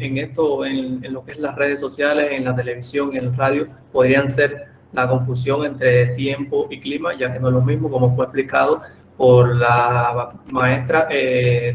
lo que es las redes sociales, en la televisión, en el radio, podrían ser la confusión entre tiempo y clima, ya que no es lo mismo, como fue explicado por la maestra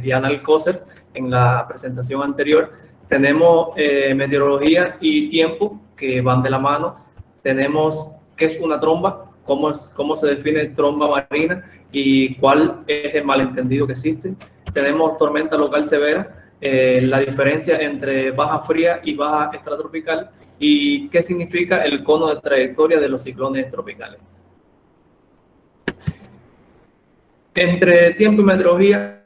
Diana Alcócer en la presentación anterior. Tenemos meteorología y tiempo que van de la mano. Tenemos qué es una tromba, cómo se define tromba marina y cuál es el malentendido que existe. Tenemos tormenta local severa, la diferencia entre baja fría y baja extratropical, y qué significa el cono de trayectoria de los ciclones tropicales. Entre tiempo y meteorología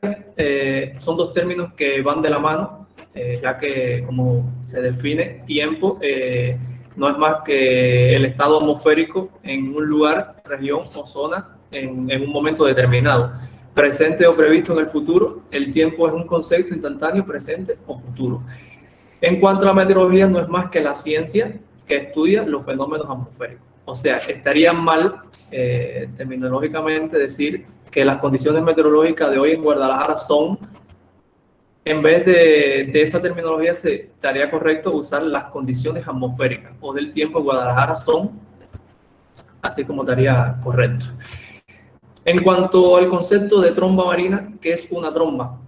son dos términos que van de la mano, ya que como se define tiempo, no es más que el estado atmosférico en un lugar, región o zona en un momento determinado. Presente o previsto en el futuro, el tiempo es un concepto instantáneo, presente o futuro. En cuanto a la meteorología, no es más que la ciencia que estudia los fenómenos atmosféricos. O sea, estaría mal terminológicamente decir que las condiciones meteorológicas de hoy en Guadalajara son, en vez de esa terminología, estaría correcto usar las condiciones atmosféricas o del tiempo en Guadalajara son, así como estaría correcto. En cuanto al concepto de tromba marina, ¿qué es una tromba?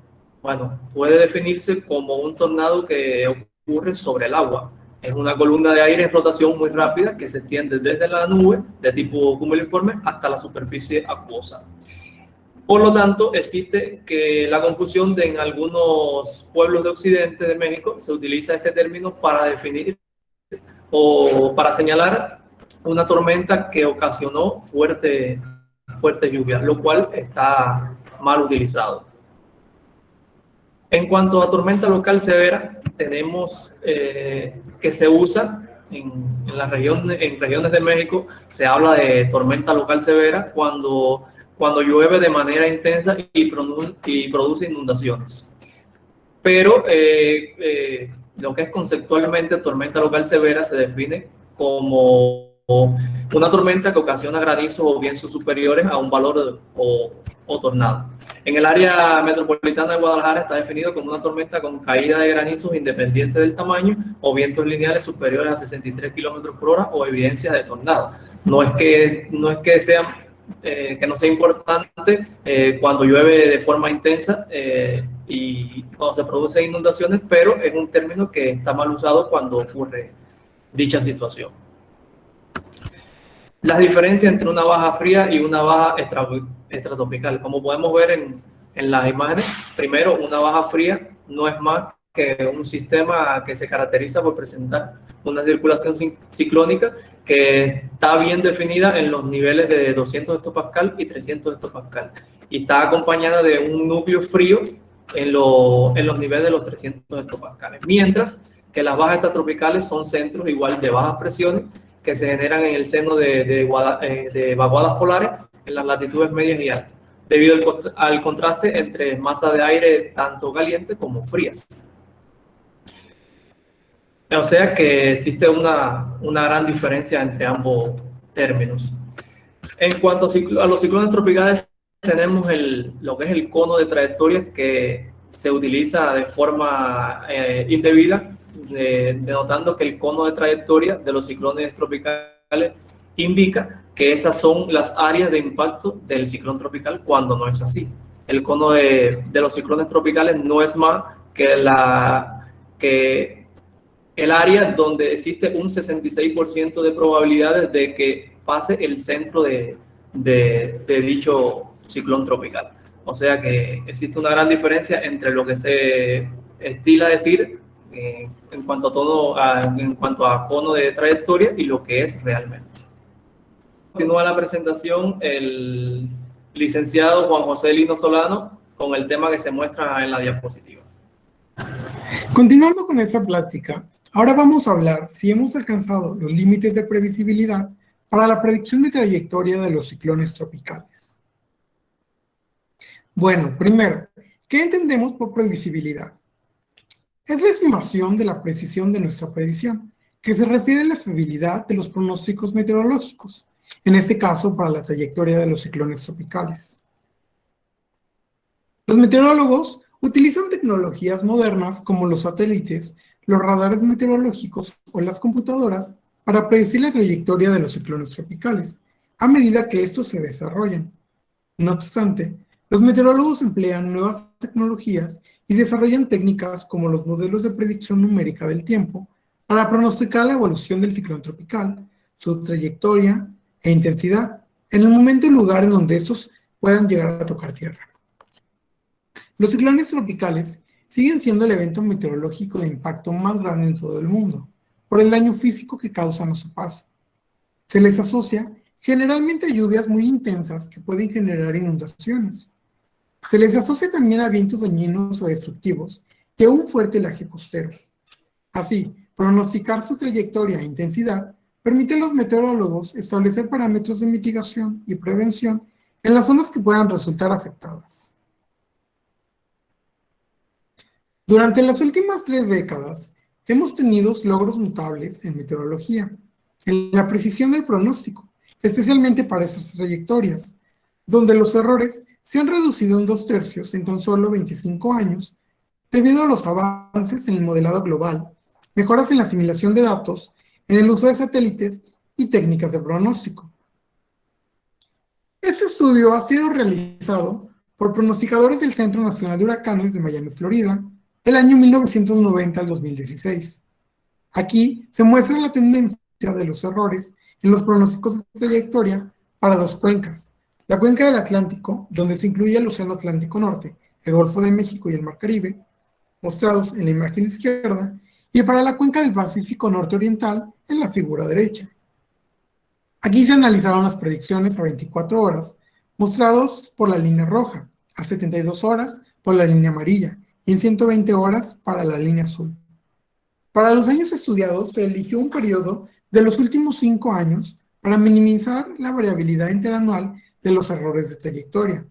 Bueno, puede definirse como un tornado que ocurre sobre el agua. Es una columna de aire en rotación muy rápida que se extiende desde la nube de tipo cumuliforme hasta la superficie acuosa. Por lo tanto, existe que la confusión de en algunos pueblos de Occidente de México se utiliza este término para definir o para señalar una tormenta que ocasionó fuerte lluvia, lo cual está mal utilizado. En cuanto a tormenta local severa, tenemos que se usa en regiones de México, se habla de tormenta local severa cuando llueve de manera intensa y produce inundaciones. Pero lo que es conceptualmente tormenta local severa se define como una tormenta que ocasiona granizos o vientos superiores a un valor o tornado. En el área metropolitana de Guadalajara está definido como una tormenta con caída de granizos independiente del tamaño o vientos lineales superiores a 63 kilómetros por hora o evidencia de tornado. No es que no sea importante cuando llueve de forma intensa y cuando se producen inundaciones, pero es un término que está mal usado cuando ocurre dicha situación. Las diferencias entre una baja fría y una baja extratropical. Como podemos ver en las imágenes, primero, una baja fría no es más que un sistema que se caracteriza por presentar una circulación ciclónica que está bien definida en los niveles de 200 hectopascal y 300 hectopascal y está acompañada de un núcleo frío en los niveles de los 300 hectopascales, mientras que las bajas extratropicales son centros igual de bajas presiones que se generan en el seno de vaguadas polares en las latitudes medias y altas, debido al contraste entre masas de aire tanto calientes como frías. O sea que existe una gran diferencia entre ambos términos. En cuanto a los ciclones tropicales, tenemos lo que es el cono de trayectoria que se utiliza de forma indebida, denotando que el cono de trayectoria de los ciclones tropicales indica que esas son las áreas de impacto del ciclón tropical, cuando no es así. El cono de los ciclones tropicales no es más que el área donde existe un 66% de probabilidades de que pase el centro de dicho ciclón tropical. O sea que existe una gran diferencia entre lo que se estila decir en cuanto a cono de trayectoria y lo que es realmente. Continúa la presentación el licenciado Juan José Lino Solano con el tema que se muestra en la diapositiva. Continuando con esta plática, ahora vamos a hablar si hemos alcanzado los límites de previsibilidad para la predicción de trayectoria de los ciclones tropicales. Bueno, primero, ¿qué entendemos por previsibilidad? Es la estimación de la precisión de nuestra predicción, que se refiere a la fiabilidad de los pronósticos meteorológicos, en este caso para la trayectoria de los ciclones tropicales. Los meteorólogos utilizan tecnologías modernas como los satélites, los radares meteorológicos o las computadoras para predecir la trayectoria de los ciclones tropicales, a medida que estos se desarrollan. No obstante, los meteorólogos emplean nuevas tecnologías y desarrollan técnicas como los modelos de predicción numérica del tiempo para pronosticar la evolución del ciclón tropical, su trayectoria e intensidad, en el momento y lugar en donde estos puedan llegar a tocar tierra. Los ciclones tropicales siguen siendo el evento meteorológico de impacto más grande en todo el mundo, por el daño físico que causan a su paso. Se les asocia generalmente a lluvias muy intensas que pueden generar inundaciones. Se les asocia también a vientos dañinos o destructivos y a un fuerte oleaje costero. Así, pronosticar su trayectoria e intensidad permite a los meteorólogos establecer parámetros de mitigación y prevención en las zonas que puedan resultar afectadas. Durante las últimas 3 décadas, hemos tenido logros notables en meteorología, en la precisión del pronóstico, especialmente para estas trayectorias, donde los errores se han reducido en 2/3 en tan solo 25 años, debido a los avances en el modelado global, mejoras en la asimilación de datos, en el uso de satélites y técnicas de pronóstico. Este estudio ha sido realizado por pronosticadores del Centro Nacional de Huracanes de Miami, Florida, del año 1990 al 2016. Aquí se muestra la tendencia de los errores en los pronósticos de trayectoria para 2 cuencas. La cuenca del Atlántico, donde se incluye el Océano Atlántico Norte, el Golfo de México y el Mar Caribe, mostrados en la imagen izquierda, y para la cuenca del Pacífico Norte Oriental, en la figura derecha. Aquí se analizaron las predicciones a 24 horas, mostrados por la línea roja, a 72 horas por la línea amarilla, y en 120 horas para la línea azul. Para los años estudiados se eligió un periodo de los últimos 5 años para minimizar la variabilidad interanual de los errores de trayectoria,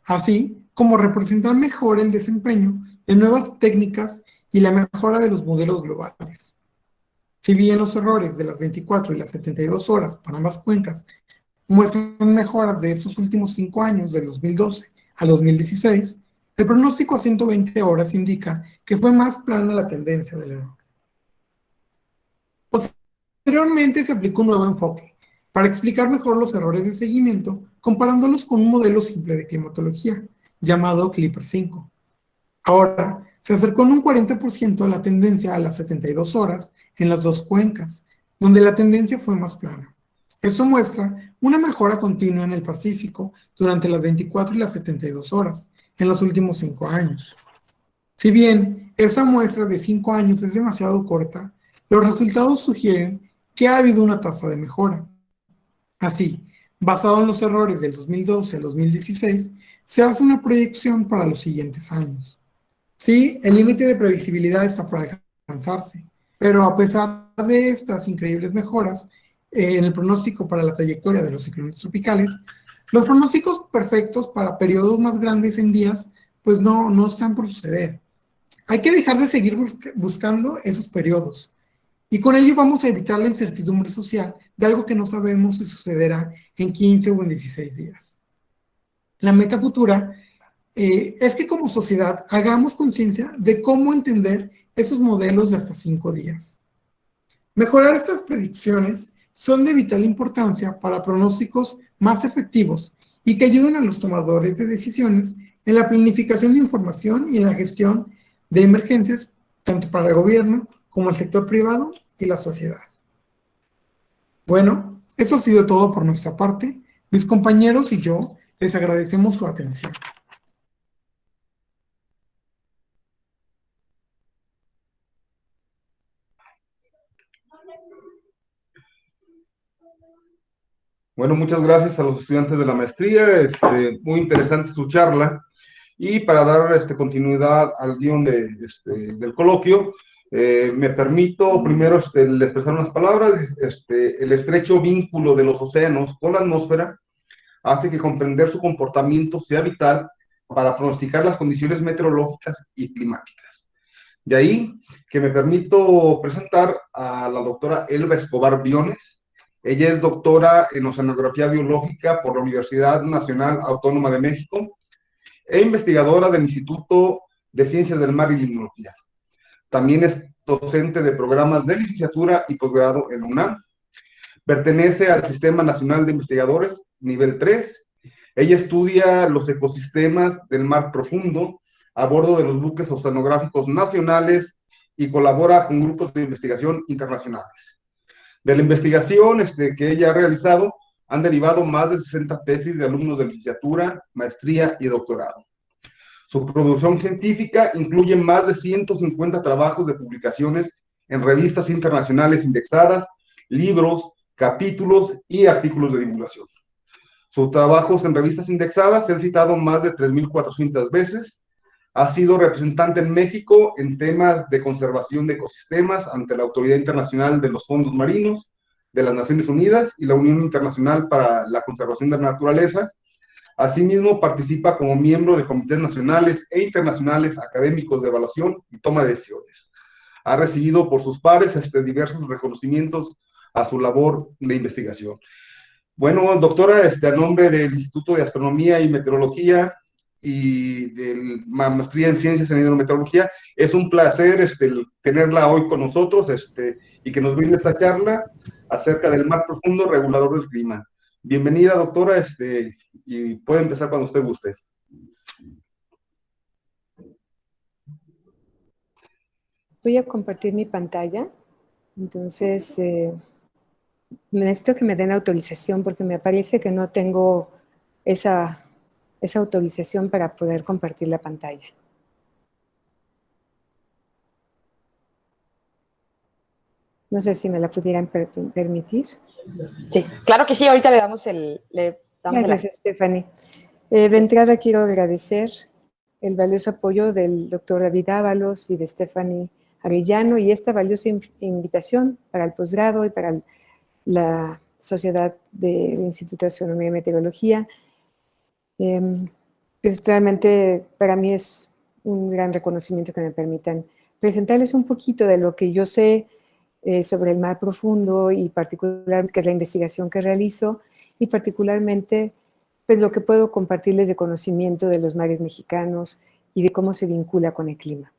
así como representar mejor el desempeño de nuevas técnicas y la mejora de los modelos globales. Si bien los errores de las 24 y las 72 horas para ambas cuencas muestran mejoras de estos últimos 5 años, del 2012 al 2016, el pronóstico a 120 horas indica que fue más plana la tendencia del error. Posteriormente se aplicó un nuevo enfoque para explicar mejor los errores de seguimiento, comparándolos con un modelo simple de climatología llamado Clipper 5. Ahora, se acercó en un 40% a la tendencia a las 72 horas en las dos cuencas, donde la tendencia fue más plana. Esto muestra una mejora continua en el Pacífico durante las 24 y las 72 horas en los últimos 5 años. Si bien esa muestra de 5 años es demasiado corta, los resultados sugieren que ha habido una tasa de mejora. Así, basado en los errores del 2012 al 2016, se hace una proyección para los siguientes años. Sí, el límite de previsibilidad está por alcanzarse, pero a pesar de estas increíbles mejoras en el pronóstico para la trayectoria de los ciclones tropicales, los pronósticos perfectos para periodos más grandes en días, pues no están por suceder. Hay que dejar de seguir buscando esos periodos. Y con ello vamos a evitar la incertidumbre social de algo que no sabemos si sucederá en 15 o en 16 días. La meta futura es que como sociedad hagamos conciencia de cómo entender esos modelos de hasta 5 días. Mejorar estas predicciones son de vital importancia para pronósticos más efectivos y que ayuden a los tomadores de decisiones en la planificación de información y en la gestión de emergencias, tanto para el gobierno como el sector privado y la sociedad. Bueno, eso ha sido todo por nuestra parte. Mis compañeros y yo les agradecemos su atención. Bueno, muchas gracias a los estudiantes de la maestría. Muy interesante su charla. Y para dar continuidad al guión del coloquio, me permito primero el expresar unas palabras. El estrecho vínculo de los océanos con la atmósfera hace que comprender su comportamiento sea vital para pronosticar las condiciones meteorológicas y climáticas. De ahí que me permito presentar a la doctora Elba Escobar Briones. Ella es doctora en Oceanografía Biológica por la Universidad Nacional Autónoma de México e investigadora del Instituto de Ciencias del Mar y Limnología. También es docente de programas de licenciatura y posgrado en UNAM. Pertenece al Sistema Nacional de Investigadores, nivel 3. Ella estudia los ecosistemas del mar profundo a bordo de los buques oceanográficos nacionales y colabora con grupos de investigación internacionales. De la investigación que ella ha realizado, han derivado más de 60 tesis de alumnos de licenciatura, maestría y doctorado. Su producción científica incluye más de 150 trabajos de publicaciones en revistas internacionales indexadas, libros, capítulos y artículos de divulgación. Sus trabajos en revistas indexadas se han citado más de 3.400 veces. Ha sido representante en México en temas de conservación de ecosistemas ante la Autoridad Internacional de los Fondos Marinos de las Naciones Unidas y la Unión Internacional para la Conservación de la Naturaleza. Asimismo, participa como miembro de comités nacionales e internacionales académicos de evaluación y toma de decisiones. Ha recibido por sus pares diversos reconocimientos a su labor de investigación. Bueno, doctora, a nombre del Instituto de Astronomía y Meteorología y de la maestría en Ciencias en Hidrometeorología, es un placer tenerla hoy con nosotros y que nos brinde esta charla acerca del mar profundo regulador del clima. Bienvenida, doctora, y puede empezar cuando usted guste. Voy a compartir mi pantalla, entonces necesito que me den autorización porque me parece que no tengo esa autorización para poder compartir la pantalla. No sé si me la pudieran permitir. Sí, claro que sí, ahorita le damos Gracias, Stephanie. De entrada quiero agradecer el valioso apoyo del doctor David Ábalos y de Stephanie Arellano y esta valiosa invitación para el posgrado y para la Sociedad del Instituto de Astronomía y Meteorología. Realmente para mí es un gran reconocimiento que me permitan presentarles un poquito de lo que yo sé sobre el mar profundo y particularmente, que es la investigación que realizo, y particularmente pues lo que puedo compartirles de conocimiento de los mares mexicanos y de cómo se vincula con el clima.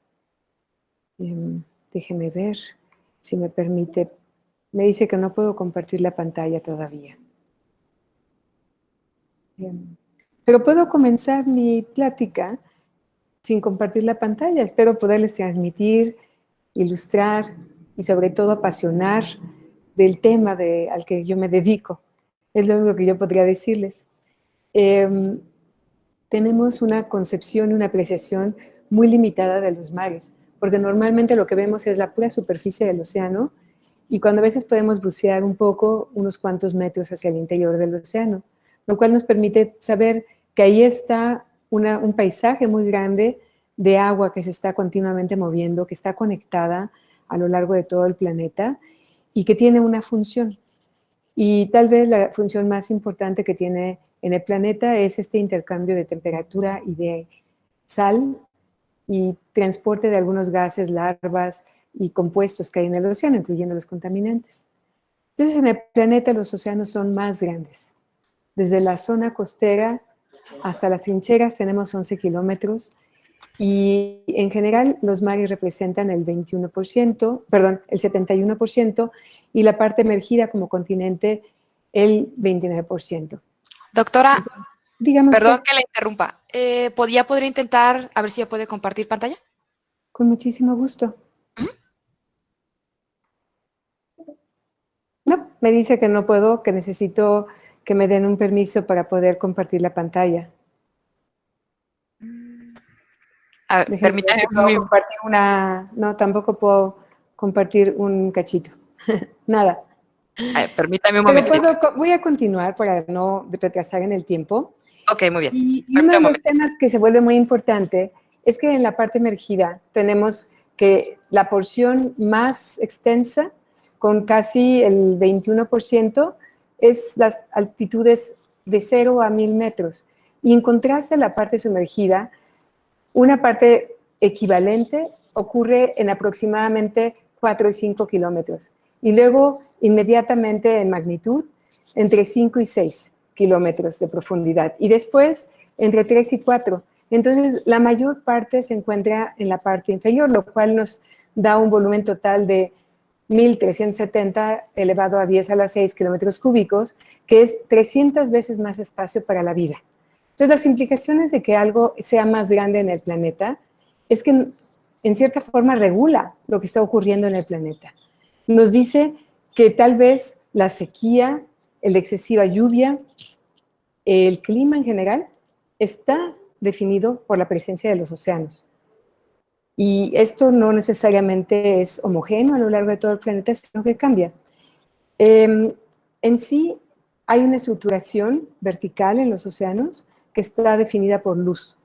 Déjeme ver, si me permite. Me dice que no puedo compartir la pantalla todavía. Pero puedo comenzar mi plática sin compartir la pantalla. Espero poderles transmitir, ilustrar y sobre todo apasionar del tema al que yo me dedico. Es lo único que yo podría decirles. Tenemos una concepción y una apreciación muy limitada de los mares, porque normalmente lo que vemos es la pura superficie del océano y cuando a veces podemos bucear un poco, unos cuantos metros hacia el interior del océano, lo cual nos permite saber que ahí está un paisaje muy grande de agua que se está continuamente moviendo, que está conectada a lo largo de todo el planeta y que tiene una función. Y tal vez la función más importante que tiene en el planeta es este intercambio de temperatura y de sal y transporte de algunos gases, larvas y compuestos que hay en el océano, incluyendo los contaminantes. Entonces, en el planeta los océanos son más grandes. Desde la zona costera hasta las trincheras tenemos 11 kilómetros y en general los mares representan el 21%, perdón, el 71% y la parte emergida como continente el 29%. Doctora, dígame perdón usted. que la interrumpa. ¿Podría intentar, a ver si ya puede compartir pantalla? Con muchísimo gusto. No, me dice que no puedo, que necesito que me den un permiso para poder compartir la pantalla. A ver, permítame. Si puedo compartir no, tampoco puedo compartir un cachito. Nada. A ver, permítame un momento. Voy a continuar para no retrasar en el tiempo. Ok, muy bien. Y uno de los temas que se vuelve muy importante es que en la parte emergida tenemos que la porción más extensa, con casi el 21%, es las altitudes de 0 a 1000 metros. Y en contraste a la parte sumergida, una parte equivalente ocurre en aproximadamente 4 y 5 kilómetros. Y luego, inmediatamente en magnitud, entre 5 y 6 kilómetros de profundidad. Y después, entre 3 y 4. Entonces, la mayor parte se encuentra en la parte inferior, lo cual nos da un volumen total de 1.370 elevado a 10 a la 6 kilómetros cúbicos, que es 300 veces más espacio para la vida. Entonces, las implicaciones de que algo sea más grande en el planeta es que, en cierta forma, regula lo que está ocurriendo en el planeta. Nos dice que tal vez la sequía, la excesiva lluvia, el clima en general, está definido por la presencia de los océanos. Y esto no necesariamente es homogéneo a lo largo de todo el planeta, sino que cambia. En sí, hay una estructuración vertical en los océanos que está definida por luz.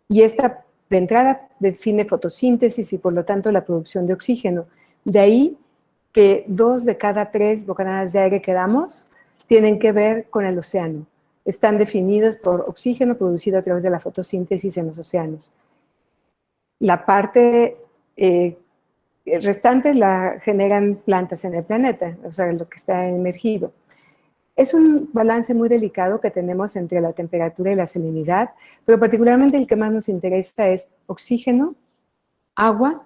Y esta, de entrada, define fotosíntesis y, por lo tanto, la producción de oxígeno. De ahí que 2 de cada 3 bocanadas de aire que damos tienen que ver con el océano. Están definidos por oxígeno producido a través de la fotosíntesis en los océanos. La parte restante la generan plantas en el planeta, o sea, lo que está emergido. Es un balance muy delicado que tenemos entre la temperatura y la salinidad, pero particularmente el que más nos interesa es oxígeno, agua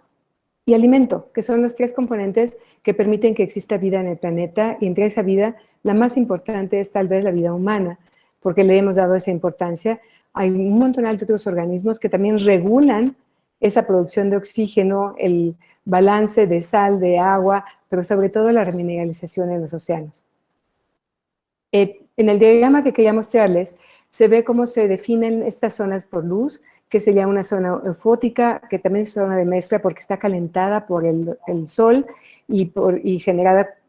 y alimento, que son los 3 componentes que permiten que exista vida en el planeta, y entre esa vida, la más importante es tal vez la vida humana, porque le hemos dado esa importancia. Hay un montón de otros organismos que también regulan esa producción de oxígeno, el balance de sal, de agua, pero sobre todo la remineralización en los océanos. En el diagrama que quería mostrarles, se ve cómo se definen estas zonas por luz, que sería una zona eufótica, que también es zona de mezcla porque está calentada por el sol y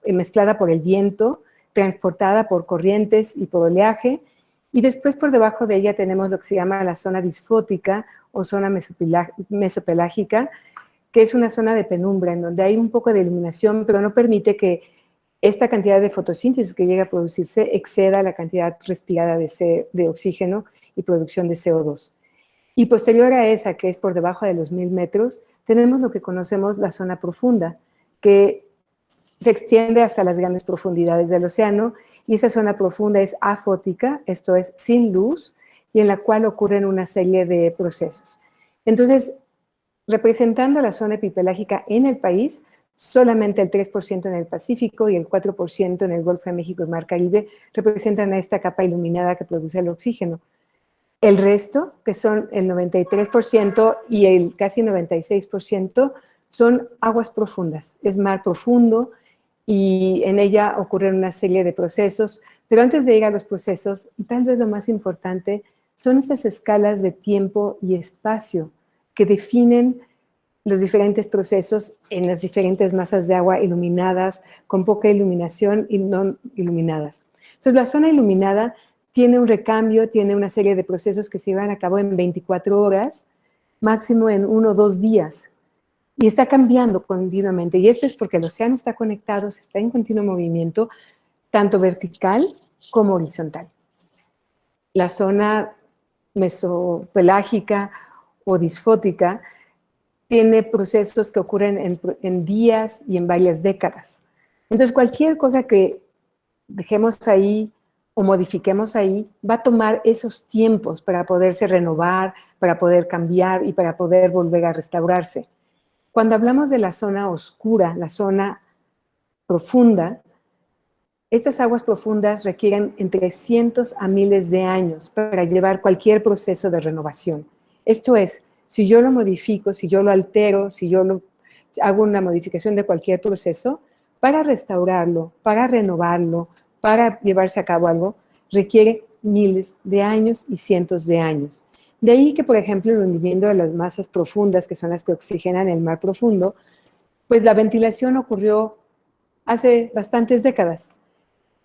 mezclada por el viento, transportada por corrientes y por oleaje. Y después por debajo de ella tenemos lo que se llama la zona disfótica o zona mesopelágica, que es una zona de penumbra en donde hay un poco de iluminación, pero no permite que esta cantidad de fotosíntesis que llega a producirse exceda la cantidad respirada de oxígeno y producción de CO2. Y posterior a esa, que es por debajo de los 1000 metros, tenemos lo que conocemos la zona profunda, que se extiende hasta las grandes profundidades del océano, y esa zona profunda es afótica, esto es sin luz, y en la cual ocurren una serie de procesos. Entonces, representando la zona epipelágica en el país, solamente el 3% en el Pacífico y el 4% en el Golfo de México y Mar Caribe representan a esta capa iluminada que produce el oxígeno. El resto, que son el 93% y el casi 96%, son aguas profundas, es mar profundo, y en ella ocurren una serie de procesos, pero antes de ir a los procesos, tal vez lo más importante son estas escalas de tiempo y espacio que definen los diferentes procesos en las diferentes masas de agua iluminadas, con poca iluminación y no iluminadas. Entonces, la zona iluminada tiene un recambio, tiene una serie de procesos que se llevan a cabo en 24 horas, máximo en 1 o 2 días, y está cambiando continuamente. Y esto es porque el océano está conectado, está en continuo movimiento, tanto vertical como horizontal. La zona mesopelágica o disfótica tiene procesos que ocurren en días y en varias décadas. Entonces, cualquier cosa que dejemos ahí o modifiquemos ahí va a tomar esos tiempos para poderse renovar, para poder cambiar y para poder volver a restaurarse. Cuando hablamos de la zona oscura, la zona profunda, estas aguas profundas requieren entre cientos a miles de años para llevar cualquier proceso de renovación. Esto es, si yo lo modifico, si yo lo altero, si yo hago una modificación de cualquier proceso, para restaurarlo, para renovarlo, para llevarse a cabo algo, requiere miles de años y cientos de años. De ahí que, por ejemplo, el hundimiento de las masas profundas, que son las que oxigenan el mar profundo, pues la ventilación ocurrió hace bastantes décadas.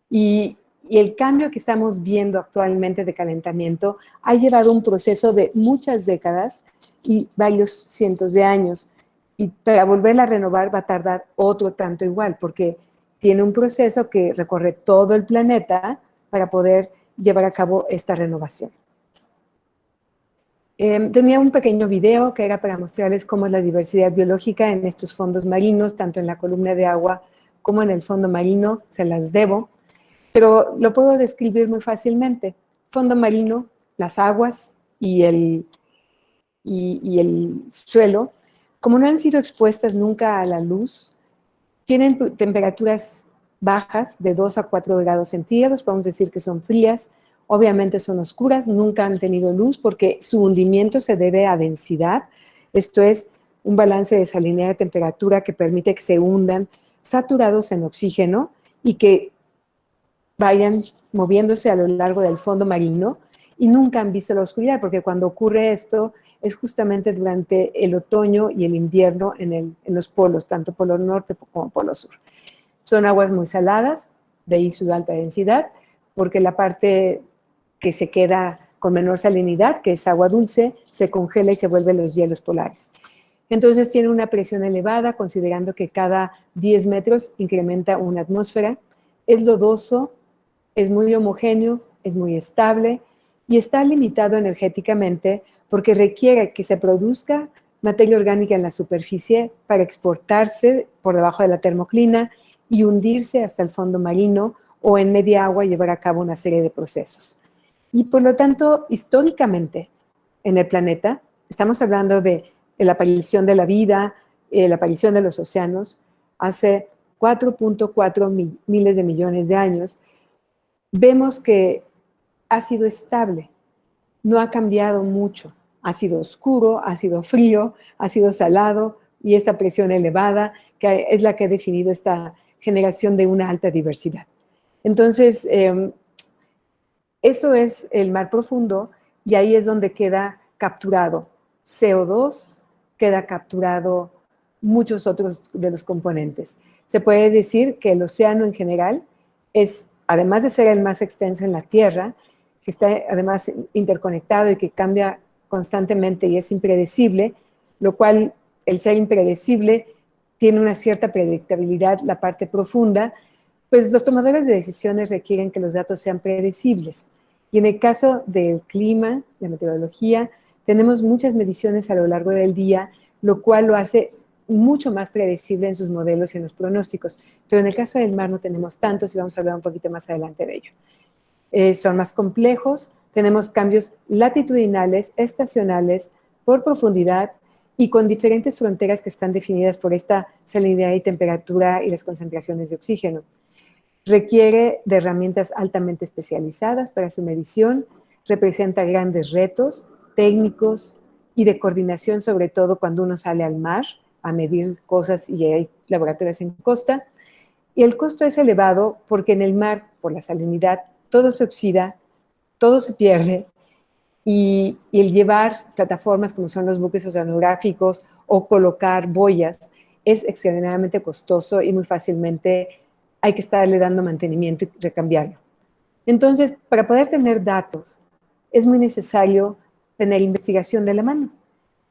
Y el cambio que estamos viendo actualmente de calentamiento ha llevado un proceso de muchas décadas y varios cientos de años. Y para volverla a renovar va a tardar otro tanto igual, porque tiene un proceso que recorre todo el planeta para poder llevar a cabo esta renovación. Tenía un pequeño video que era para mostrarles cómo es la diversidad biológica en estos fondos marinos, tanto en la columna de agua como en el fondo marino, se las debo, pero lo puedo describir muy fácilmente. Fondo marino, las aguas y el suelo, como no han sido expuestas nunca a la luz, tienen temperaturas bajas de 2 a 4 grados centígrados, podemos decir que son frías, obviamente son oscuras, nunca han tenido luz porque su hundimiento se debe a densidad, esto es un balance de salinidad de temperatura que permite que se hundan saturados en oxígeno y que vayan moviéndose a lo largo del fondo marino, y nunca han visto la oscuridad, porque cuando ocurre esto es justamente durante el otoño y el invierno en los polos, tanto polo norte como polo sur. Son aguas muy saladas, de ahí su alta densidad, porque la parte que se queda con menor salinidad, que es agua dulce, se congela y se vuelven los hielos polares. Entonces tiene una presión elevada, considerando que cada 10 metros incrementa una atmósfera. Es lodoso, es muy homogéneo, es muy estable y está limitado energéticamente porque requiere que se produzca materia orgánica en la superficie para exportarse por debajo de la termoclina y hundirse hasta el fondo marino o en media agua llevar a cabo una serie de procesos. Y por lo tanto, históricamente en el planeta, estamos hablando de la aparición de la vida, la aparición de los océanos, hace 4.4 miles de millones de años, vemos que ha sido estable, no ha cambiado mucho. Ha sido oscuro, ha sido frío, ha sido salado y esta presión elevada que es la que ha definido esta generación de una alta diversidad. Entonces, eso es el mar profundo y ahí es donde queda capturado CO2, queda capturado muchos otros de los componentes. Se puede decir que el océano en general es, además de ser el más extenso en la Tierra, que está además interconectado y que cambia constantemente y es impredecible, lo cual el ser impredecible tiene una cierta predictabilidad, la parte profunda, pues los tomadores de decisiones requieren que los datos sean predecibles. Y en el caso del clima, de meteorología, tenemos muchas mediciones a lo largo del día, lo cual lo hace mucho más predecible en sus modelos y en los pronósticos. Pero en el caso del mar no tenemos tantos y vamos a hablar un poquito más adelante de ello. Son más complejos, tenemos cambios latitudinales, estacionales, por profundidad y con diferentes fronteras que están definidas por esta salinidad y temperatura y las concentraciones de oxígeno. Requiere de herramientas altamente especializadas para su medición, representa grandes retos técnicos y de coordinación, sobre todo cuando uno sale al mar a medir cosas y hay laboratorios en costa. Y el costo es elevado porque en el mar, por la salinidad, todo se oxida, todo se pierde, y el llevar plataformas como son los buques oceanográficos o colocar boyas es extraordinariamente costoso y muy fácilmente hay que estarle dando mantenimiento y recambiarlo. Entonces, para poder tener datos, es muy necesario tener investigación de la mano.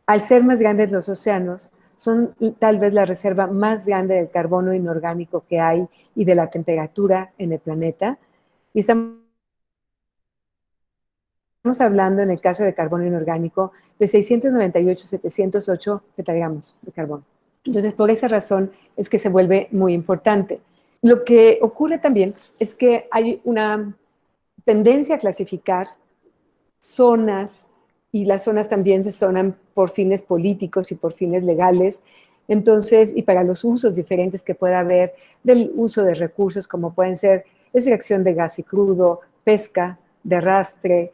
Al ser más grandes los océanos, son tal vez la reserva más grande del carbono inorgánico que hay y de la temperatura en el planeta. Y estamos hablando, en el caso de carbono inorgánico, de 698,708 petagramos de carbono. Entonces, por esa razón es que se vuelve muy importante. Lo que ocurre también es que hay una tendencia a clasificar zonas, y las zonas también se zonan por fines políticos y por fines legales. Entonces, y para los usos diferentes que pueda haber del uso de recursos, como pueden ser extracción de gas y crudo, pesca, de arrastre,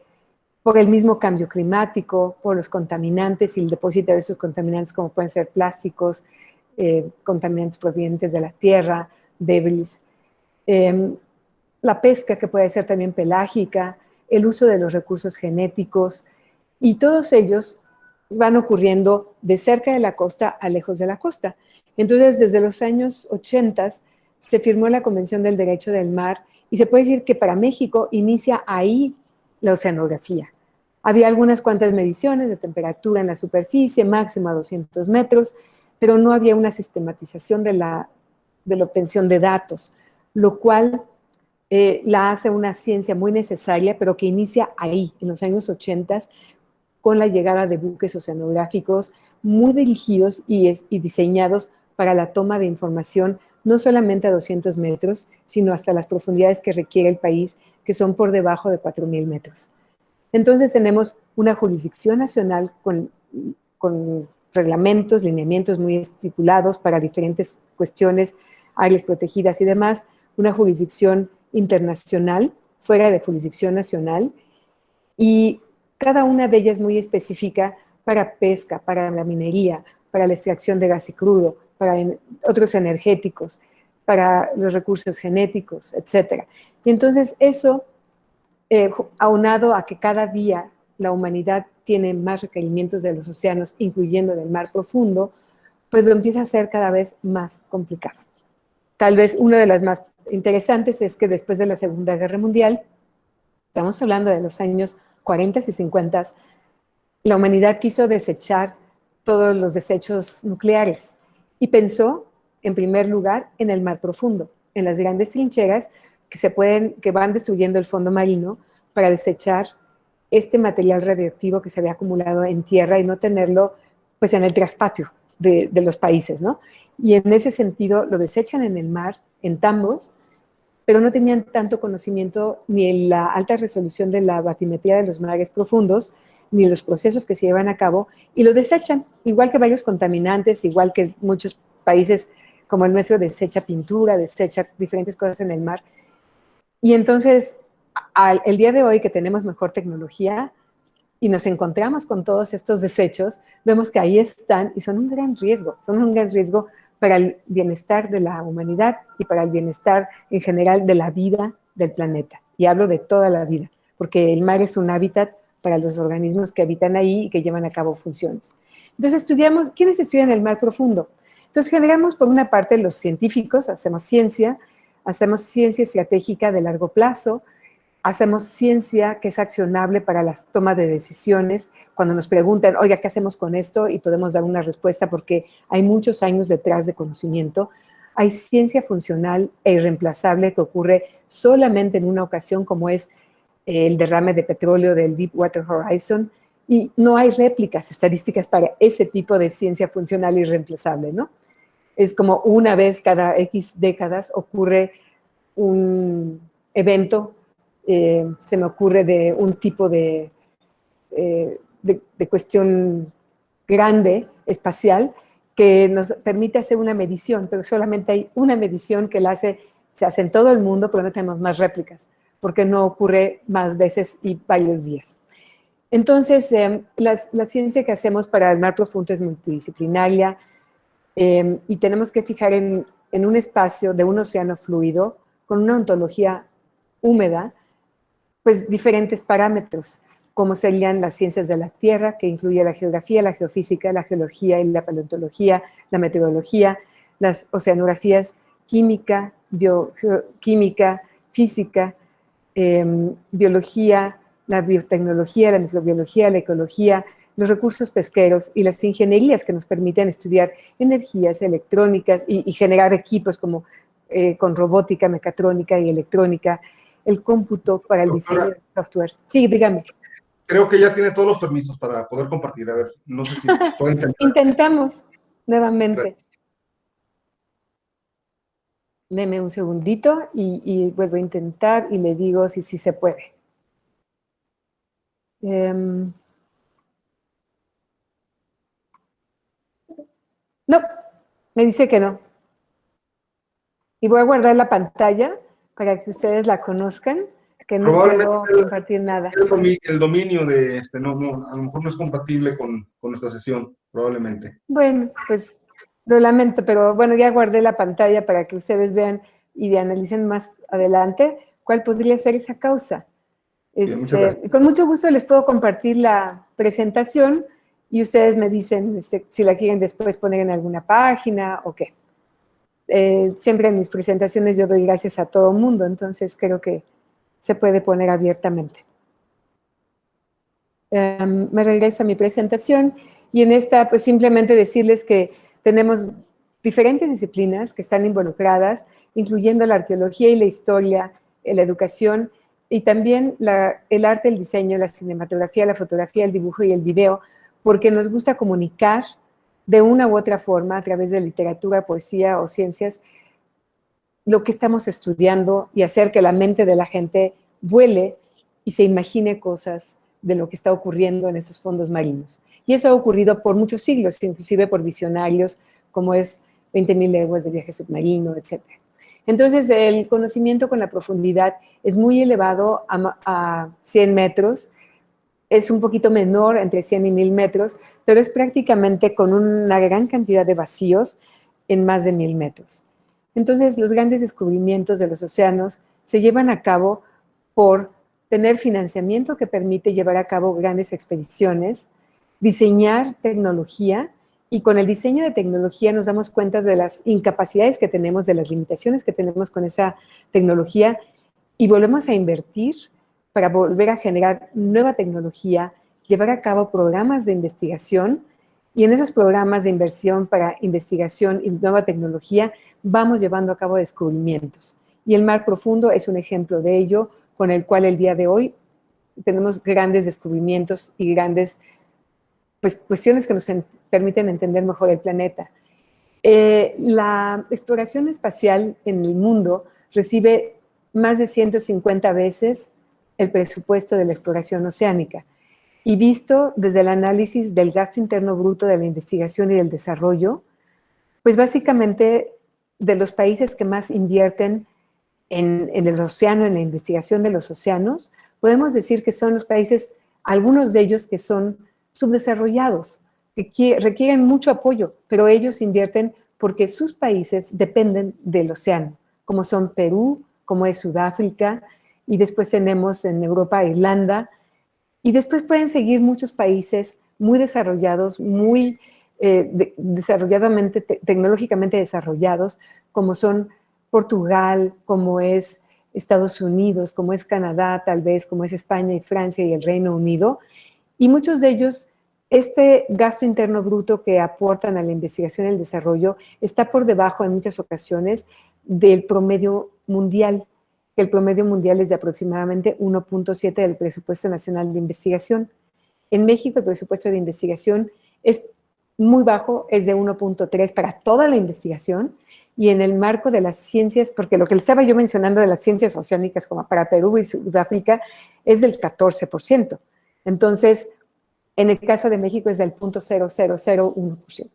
por el mismo cambio climático, por los contaminantes y el depósito de esos contaminantes, como pueden ser plásticos, contaminantes provenientes de la tierra, debris, la pesca, que puede ser también pelágica, el uso de los recursos genéticos, y todos ellos van ocurriendo de cerca de la costa a lejos de la costa. Entonces, desde los años 80 se firmó la Convención del Derecho del Mar, y se puede decir que para México inicia ahí la oceanografía. Había algunas cuantas mediciones de temperatura en la superficie, máximo a 200 metros, pero no había una sistematización de la obtención de datos, lo cual la hace una ciencia muy necesaria, pero que inicia ahí, en los años 80, con la llegada de buques oceanográficos muy dirigidos y diseñados para la toma de información, no solamente a 200 metros, sino hasta las profundidades que requiere el país, que son por debajo de 4,000 metros. Entonces tenemos una jurisdicción nacional con reglamentos, lineamientos muy estipulados para diferentes cuestiones, áreas protegidas y demás, una jurisdicción internacional, fuera de jurisdicción nacional, y cada una de ellas muy específica para pesca, para la minería, para la extracción de gas y crudo, para otros energéticos, para los recursos genéticos, etc. Y entonces eso, aunado a que cada día la humanidad tiene más requerimientos de los océanos, incluyendo del mar profundo, pues lo empieza a ser cada vez más complicado. Tal vez una de las más interesantes es que después de la Segunda Guerra Mundial, estamos hablando de los años 40 y 50, la humanidad quiso desechar todos los desechos nucleares y pensó, en primer lugar, en el mar profundo, en las grandes trincheras que van destruyendo el fondo marino para desechar este material radioactivo que se había acumulado en tierra y no tenerlo pues en el traspatio de los países, ¿no? Y en ese sentido lo desechan en el mar, en tambos, pero no tenían tanto conocimiento ni en la alta resolución de la batimetría de los mares profundos, ni los procesos que se llevan a cabo, y lo desechan, igual que varios contaminantes, igual que muchos países como el nuestro desecha pintura, desecha diferentes cosas en el mar. Y entonces, el día de hoy que tenemos mejor tecnología y nos encontramos con todos estos desechos, vemos que ahí están y son un gran riesgo para el bienestar de la humanidad y para el bienestar en general de la vida del planeta. Y hablo de toda la vida, porque el mar es un hábitat para los organismos que habitan ahí y que llevan a cabo funciones. Entonces estudiamos, ¿quiénes estudian el mar profundo? Entonces generamos por una parte los científicos, hacemos ciencia estratégica de largo plazo, hacemos ciencia que es accionable para la toma de decisiones. Cuando nos preguntan, oiga, ¿qué hacemos con esto? Y podemos dar una respuesta porque hay muchos años detrás de conocimiento. Hay ciencia funcional e irreemplazable que ocurre solamente en una ocasión, como es el derrame de petróleo del Deepwater Horizon, y no hay réplicas estadísticas para ese tipo de ciencia funcional irreemplazable, ¿no? Es como una vez cada X décadas ocurre un evento, se me ocurre de un tipo de cuestión grande, espacial, que nos permite hacer una medición, pero solamente hay una medición que se hace en todo el mundo, pero no tenemos más réplicas, porque no ocurre más veces y varios días. Entonces, la ciencia que hacemos para el mar profundo es multidisciplinaria y tenemos que fijar en un espacio de un océano fluido con una ontología húmeda, pues diferentes parámetros, como serían las ciencias de la Tierra, que incluye la geografía, la geofísica, la geología y la paleontología, la meteorología, las oceanografías química, bioquímica, física, biología, la biotecnología, la microbiología, la ecología, los recursos pesqueros y las ingenierías que nos permiten estudiar energías electrónicas y generar equipos como con robótica, mecatrónica y electrónica, el cómputo para el diseño de software. Sí, dígame. Creo que ya tiene todos los permisos para poder compartir. A ver, no sé si pueden intentar. Intentamos nuevamente. Gracias. Deme un segundito y vuelvo a intentar y le digo si sí se puede. No, me dice que no. Y voy a guardar la pantalla para que ustedes la conozcan, que no puedo compartir nada. El dominio de no, a lo mejor no es compatible con nuestra sesión, probablemente. Bueno, pues lo lamento, pero bueno, ya guardé la pantalla para que ustedes vean y analicen más adelante cuál podría ser esa causa. Con mucho gusto les puedo compartir la presentación y ustedes me dicen si la quieren después poner en alguna página o qué. Siempre en mis presentaciones yo doy gracias a todo mundo, entonces creo que se puede poner abiertamente. Me regreso a mi presentación y en esta pues simplemente decirles que tenemos diferentes disciplinas que están involucradas, incluyendo la arqueología y la historia, la educación y también el arte, el diseño, la cinematografía, la fotografía, el dibujo y el video, porque nos gusta comunicar de una u otra forma a través de literatura, poesía o ciencias lo que estamos estudiando y hacer que la mente de la gente vuele y se imagine cosas de lo que está ocurriendo en esos fondos marinos. Y eso ha ocurrido por muchos siglos, inclusive por visionarios, como es 20.000 leguas de viaje submarino, etc. Entonces, el conocimiento con la profundidad es muy elevado a 100 metros, es un poquito menor, entre 100 y 1.000 metros, pero es prácticamente con una gran cantidad de vacíos en más de 1.000 metros. Entonces, los grandes descubrimientos de los océanos se llevan a cabo por tener financiamiento que permite llevar a cabo grandes expediciones, diseñar tecnología, y con el diseño de tecnología nos damos cuenta de las incapacidades que tenemos, de las limitaciones que tenemos con esa tecnología, y volvemos a invertir para volver a generar nueva tecnología, llevar a cabo programas de investigación, y en esos programas de inversión para investigación y nueva tecnología vamos llevando a cabo descubrimientos. Y el mar profundo es un ejemplo de ello, con el cual el día de hoy tenemos grandes descubrimientos y grandes cuestiones que nos permiten entender mejor el planeta. La exploración espacial en el mundo recibe más de 150 veces el presupuesto de la exploración oceánica. Y visto desde el análisis del gasto interno bruto de la investigación y del desarrollo, pues básicamente de los países que más invierten en el océano, en la investigación de los océanos, podemos decir que son los países, algunos de ellos que son subdesarrollados, que requieren mucho apoyo, pero ellos invierten porque sus países dependen del océano, como son Perú, como es Sudáfrica, y después tenemos en Europa Irlanda, y después pueden seguir muchos países muy desarrollados, muy tecnológicamente desarrollados, como son Portugal, como es Estados Unidos, como es Canadá, tal vez, como es España y Francia y el Reino Unido. Y muchos de ellos, este gasto interno bruto que aportan a la investigación y el desarrollo está por debajo en muchas ocasiones del promedio mundial. El promedio mundial es de aproximadamente 1.7 del presupuesto nacional de investigación. En México el presupuesto de investigación es muy bajo, es de 1.3 para toda la investigación, y en el marco de las ciencias, porque lo que les estaba yo mencionando de las ciencias oceánicas como para Perú y Sudáfrica es del 14%. Entonces, en el caso de México es del 0.0001%.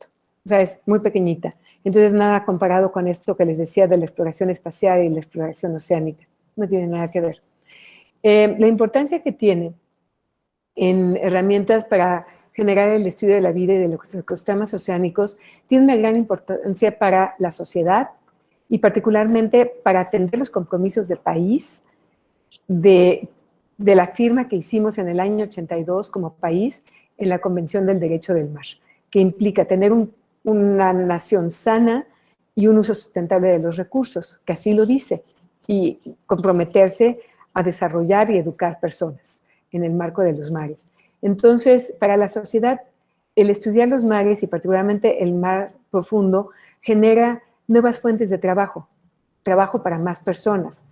O sea, es muy pequeñita. Entonces, nada comparado con esto que les decía de la exploración espacial y la exploración oceánica. No tiene nada que ver. La importancia que tiene en herramientas para generar el estudio de la vida y de los ecosistemas oceánicos tiene una gran importancia para la sociedad y particularmente para atender los compromisos de país de la firma que hicimos en el año 82 como país en la Convención del Derecho del Mar, que implica tener una nación sana y un uso sustentable de los recursos, que así lo dice, y comprometerse a desarrollar y educar personas en el marco de los mares. Entonces, para la sociedad, el estudiar los mares y particularmente el mar profundo genera nuevas fuentes de trabajo para más personas,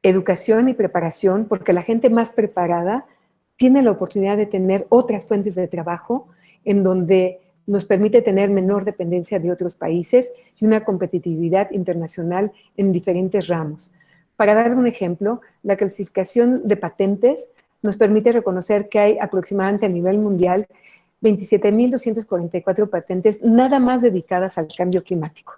educación y preparación, porque la gente más preparada tiene la oportunidad de tener otras fuentes de trabajo en donde nos permite tener menor dependencia de otros países y una competitividad internacional en diferentes ramos. Para dar un ejemplo, la clasificación de patentes nos permite reconocer que hay aproximadamente a nivel mundial 27.244 patentes nada más dedicadas al cambio climático.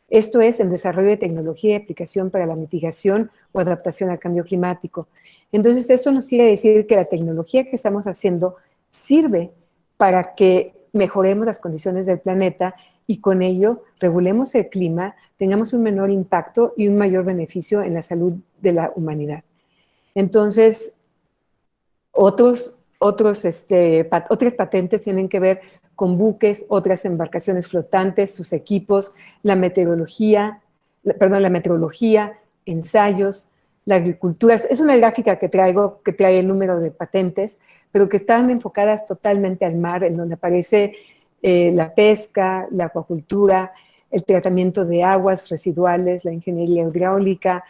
Esto es en desarrollo de tecnología y aplicación para la mitigación o adaptación al cambio climático. Entonces, esto nos quiere decir que la tecnología que estamos haciendo sirve para que mejoremos las condiciones del planeta y con ello regulemos el clima, tengamos un menor impacto y un mayor beneficio en la salud de la humanidad. Entonces, otras patentes tienen que ver con buques, otras embarcaciones flotantes, sus equipos, la meteorología, ensayos, la agricultura. Es una gráfica que traigo, que trae el número de patentes, pero que están enfocadas totalmente al mar, en donde aparece la pesca, la acuacultura, el tratamiento de aguas residuales, la ingeniería hidráulica,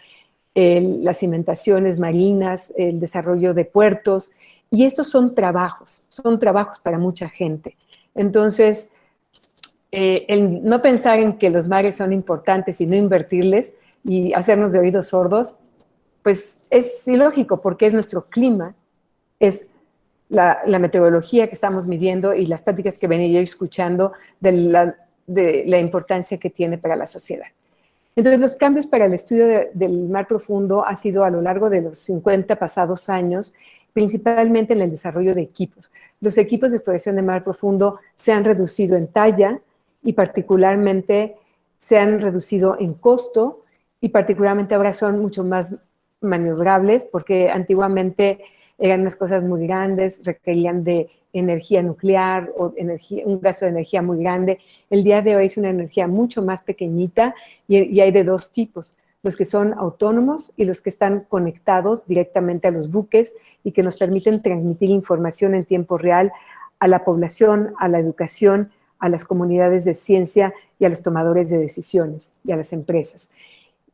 las cimentaciones marinas, el desarrollo de puertos, y estos son trabajos para mucha gente. Entonces, el no pensar en que los mares son importantes y no invertirles y hacernos de oídos sordos, pues es ilógico porque es nuestro clima, es la meteorología que estamos midiendo y las prácticas que venía yo escuchando de la importancia que tiene para la sociedad. Entonces, los cambios para el estudio del mar profundo ha sido a lo largo de los 50 pasados años, principalmente en el desarrollo de equipos. Los equipos de exploración de mar profundo se han reducido en talla y particularmente se han reducido en costo y particularmente ahora son mucho más maniobrables porque antiguamente eran unas cosas muy grandes, requerían de energía nuclear o un gasto de energía muy grande. El día de hoy es una energía mucho más pequeñita y hay de dos tipos, los que son autónomos y los que están conectados directamente a los buques y que nos permiten transmitir información en tiempo real a la población, a la educación, a las comunidades de ciencia y a los tomadores de decisiones y a las empresas.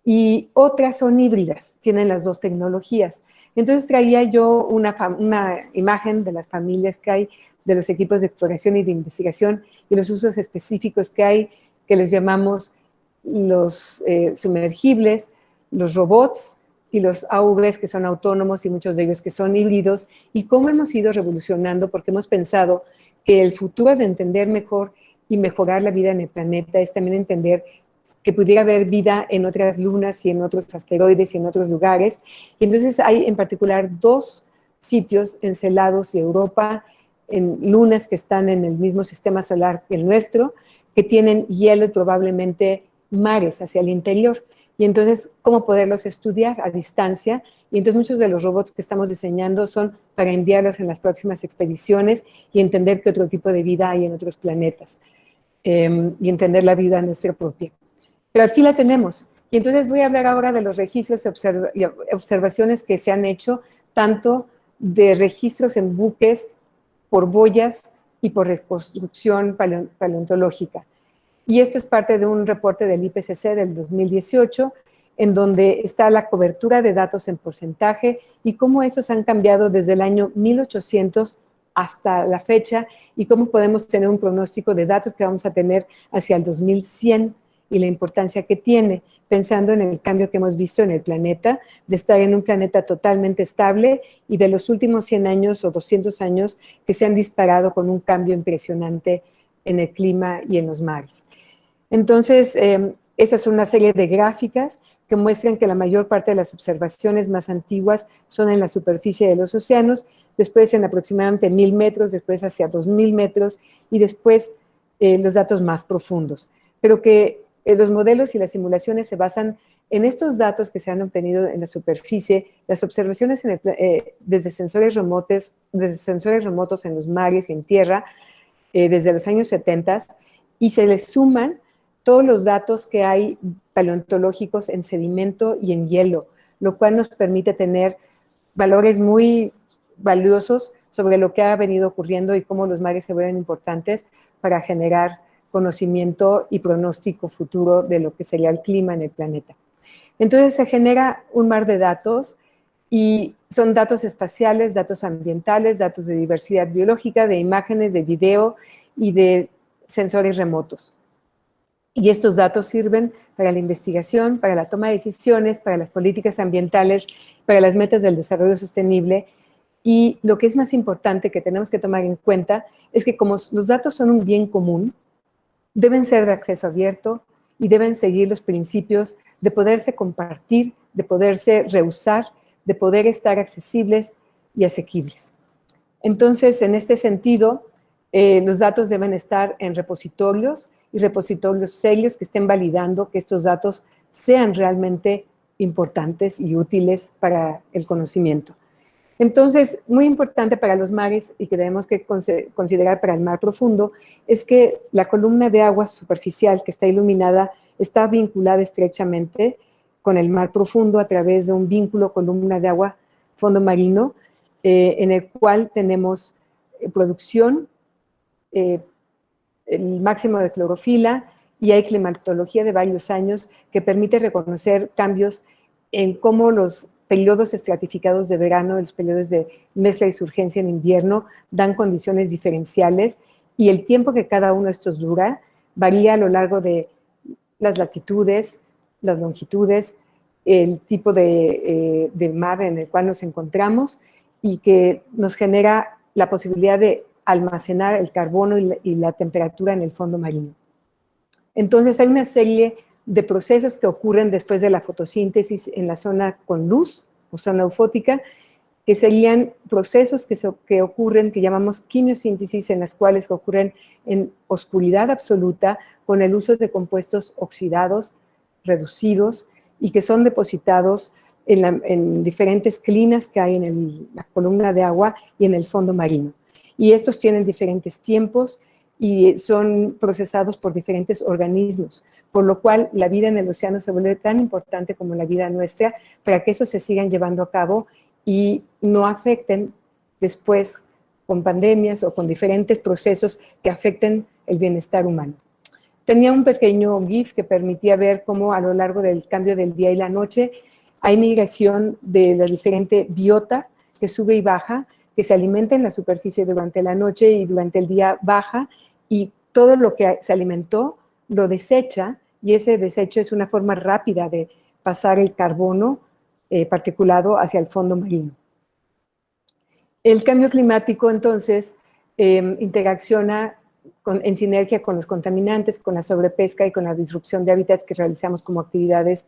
Y otras son híbridas, tienen las dos tecnologías. Entonces traía yo una imagen de las familias que hay, de los equipos de exploración y de investigación y los usos específicos que hay, que les llamamos los sumergibles, los robots y los AUVs que son autónomos y muchos de ellos que son híbridos, y cómo hemos ido revolucionando porque hemos pensado que el futuro de entender mejor y mejorar la vida en el planeta es también entender que pudiera haber vida en otras lunas y en otros asteroides y en otros lugares. Y entonces hay en particular dos sitios, Encelados y Europa, en lunas que están en el mismo sistema solar que el nuestro, que tienen hielo y probablemente mares hacia el interior. Y entonces, ¿cómo poderlos estudiar a distancia? Y entonces muchos de los robots que estamos diseñando son para enviarlos en las próximas expediciones y entender qué otro tipo de vida hay en otros planetas y entender la vida nuestra propia. Pero aquí la tenemos. Y entonces voy a hablar ahora de los registros y observaciones que se han hecho, tanto de registros en buques por boyas y por reconstrucción paleontológica. Y esto es parte de un reporte del IPCC del 2018, en donde está la cobertura de datos en porcentaje y cómo esos han cambiado desde el año 1800 hasta la fecha y cómo podemos tener un pronóstico de datos que vamos a tener hacia el 2100 y la importancia que tiene, pensando en el cambio que hemos visto en el planeta, de estar en un planeta totalmente estable y de los últimos 100 años o 200 años que se han disparado con un cambio impresionante en el clima y en los mares. Entonces, esa es una serie de gráficas que muestran que la mayor parte de las observaciones más antiguas son en la superficie de los océanos, después en aproximadamente 1000 metros, después hacia 2000 metros y después los datos más profundos. Pero que los modelos y las simulaciones se basan en estos datos que se han obtenido en la superficie, las observaciones desde sensores remotos en los mares y en tierra, desde los años 70, y se les suman todos los datos que hay paleontológicos en sedimento y en hielo, lo cual nos permite tener valores muy valiosos sobre lo que ha venido ocurriendo y cómo los mares se vuelven importantes para generar conocimiento y pronóstico futuro de lo que sería el clima en el planeta. Entonces se genera un mar de datos y son datos espaciales, datos ambientales, datos de diversidad biológica, de imágenes, de video y de sensores remotos. Y estos datos sirven para la investigación, para la toma de decisiones, para las políticas ambientales, para las metas del desarrollo sostenible. Y lo que es más importante que tenemos que tomar en cuenta es que como los datos son un bien común, deben ser de acceso abierto y deben seguir los principios de poderse compartir, de poderse reusar, de poder estar accesibles y asequibles. Entonces, en este sentido, los datos deben estar en repositorios y repositorios serios que estén validando que estos datos sean realmente importantes y útiles para el conocimiento. Entonces, muy importante para los mares y que debemos que considerar para el mar profundo es que la columna de agua superficial que está iluminada está vinculada estrechamente con el mar profundo a través de un vínculo columna de agua fondo marino en el cual tenemos producción, el máximo de clorofila y hay climatología de varios años que permite reconocer cambios en cómo los periodos estratificados de verano, los periodos de mezcla y surgencia en invierno dan condiciones diferenciales y el tiempo que cada uno de estos dura varía a lo largo de las latitudes, las longitudes, el tipo de mar en el cual nos encontramos y que nos genera la posibilidad de almacenar el carbono y la temperatura en el fondo marino. Entonces hay una serie de procesos que ocurren después de la fotosíntesis en la zona con luz o zona eufótica, que serían procesos que ocurren, que llamamos quimiosíntesis, en las cuales ocurren en oscuridad absoluta con el uso de compuestos oxidados, reducidos, y que son depositados en diferentes clinas que hay en la columna de agua y en el fondo marino. Y estos tienen diferentes tiempos y son procesados por diferentes organismos, por lo cual la vida en el océano se vuelve tan importante como la vida nuestra para que eso se sigan llevando a cabo y no afecten después con pandemias o con diferentes procesos que afecten el bienestar humano. Tenía un pequeño GIF que permitía ver cómo a lo largo del cambio del día y la noche hay migración de la diferente biota que sube y baja, que se alimenta en la superficie durante la noche y durante el día baja, y todo lo que se alimentó lo desecha, y ese desecho es una forma rápida de pasar el carbono particulado hacia el fondo marino. El cambio climático, entonces, interacciona en sinergia con los contaminantes, con la sobrepesca y con la disrupción de hábitats que realizamos como actividades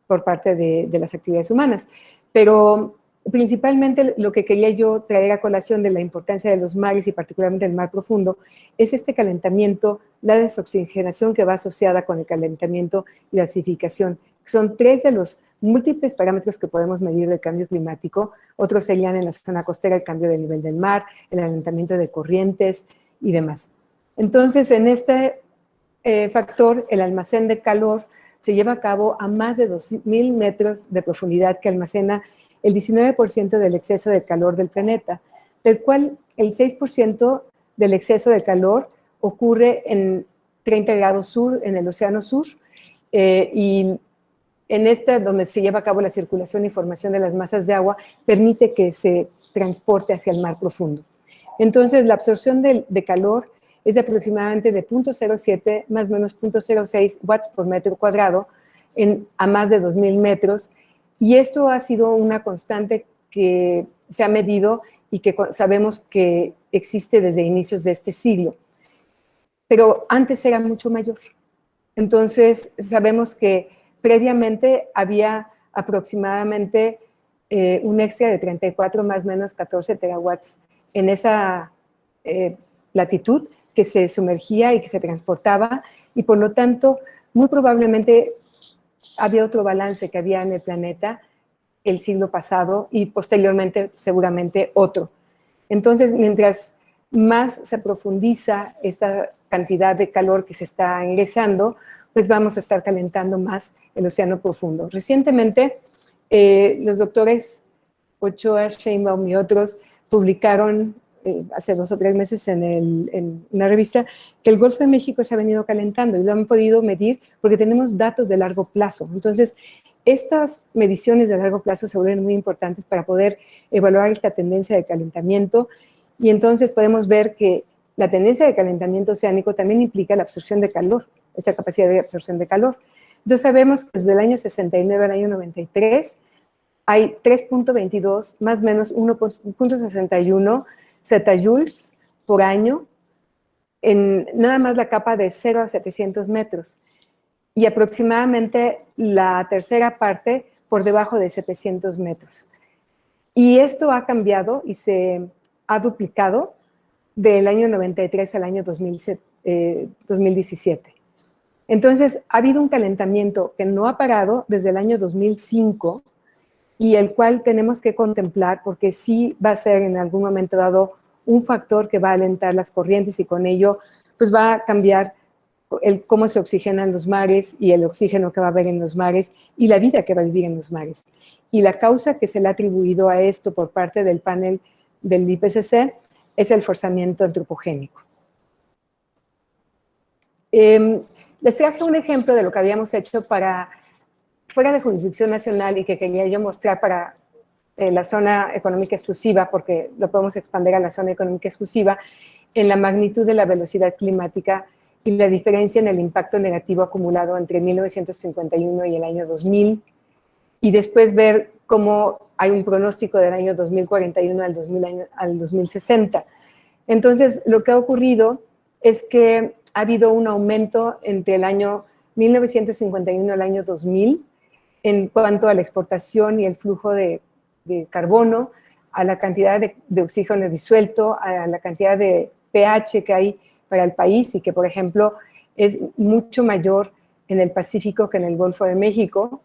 por parte de las actividades humanas. Pero principalmente lo que quería yo traer a colación de la importancia de los mares y particularmente del mar profundo es este calentamiento, la desoxigenación que va asociada con el calentamiento y la acidificación. Son tres de los múltiples parámetros que podemos medir del cambio climático. Otros serían en la zona costera el cambio del nivel del mar, el alentamiento de corrientes y demás. Entonces, en este factor, el almacén de calor se lleva a cabo a más de 2000 metros de profundidad, que almacena el 19% del exceso de calor del planeta, del cual el 6% del exceso de calor ocurre en 30 grados sur, en el océano sur, y en donde se lleva a cabo la circulación y formación de las masas de agua, permite que se transporte hacia el mar profundo. Entonces, la absorción de calor es de aproximadamente de 0.07 más o menos 0.06 watts por metro cuadrado a más de 2.000 metros. Y esto ha sido una constante que se ha medido y que sabemos que existe desde inicios de este siglo. Pero antes era mucho mayor. Entonces, sabemos que previamente había aproximadamente un extra de 34 más o menos 14 terawatts en esa latitud que se sumergía y que se transportaba, y por lo tanto, muy probablemente había otro balance que había en el planeta el siglo pasado y posteriormente seguramente otro. Entonces, mientras más se profundiza esta cantidad de calor que se está ingresando, pues vamos a estar calentando más el océano profundo. Recientemente, los doctores Ochoa, Sheinbaum y otros publicaron hace 2 o 3 meses en una revista que el Golfo de México se ha venido calentando y lo han podido medir porque tenemos datos de largo plazo. Entonces, estas mediciones de largo plazo se vuelven muy importantes para poder evaluar esta tendencia de calentamiento, y entonces podemos ver que la tendencia de calentamiento oceánico también implica la absorción de calor, esta capacidad de absorción de calor. Entonces sabemos que desde el año 69 al año 93 hay 3.22 más o menos 1.61 zetajoules por año en nada más la capa de 0 a 700 metros y aproximadamente la tercera parte por debajo de 700 metros. Y esto ha cambiado y se ha duplicado del año 93 al año 2017. Entonces, ha habido un calentamiento que no ha parado desde el año 2005 y el cual tenemos que contemplar porque sí va a ser en algún momento dado un factor que va a alentar las corrientes y con ello pues va a cambiar cómo se oxigenan los mares y el oxígeno que va a haber en los mares y la vida que va a vivir en los mares. Y la causa que se le ha atribuido a esto por parte del panel del IPCC es el forzamiento antropogénico. Les traje un ejemplo de lo que habíamos hecho para fuera de jurisdicción nacional y que quería yo mostrar para la zona económica exclusiva, porque lo podemos expandir a la zona económica exclusiva, en la magnitud de la velocidad climática y la diferencia en el impacto negativo acumulado entre 1951 y el año 2000, y después ver cómo hay un pronóstico del año 2041 al 2060. Entonces, lo que ha ocurrido es que ha habido un aumento entre el año 1951 al año 2000 en cuanto a la exportación y el flujo de carbono, a la cantidad de oxígeno disuelto, a la cantidad de pH que hay para el país y que, por ejemplo, es mucho mayor en el Pacífico que en el Golfo de México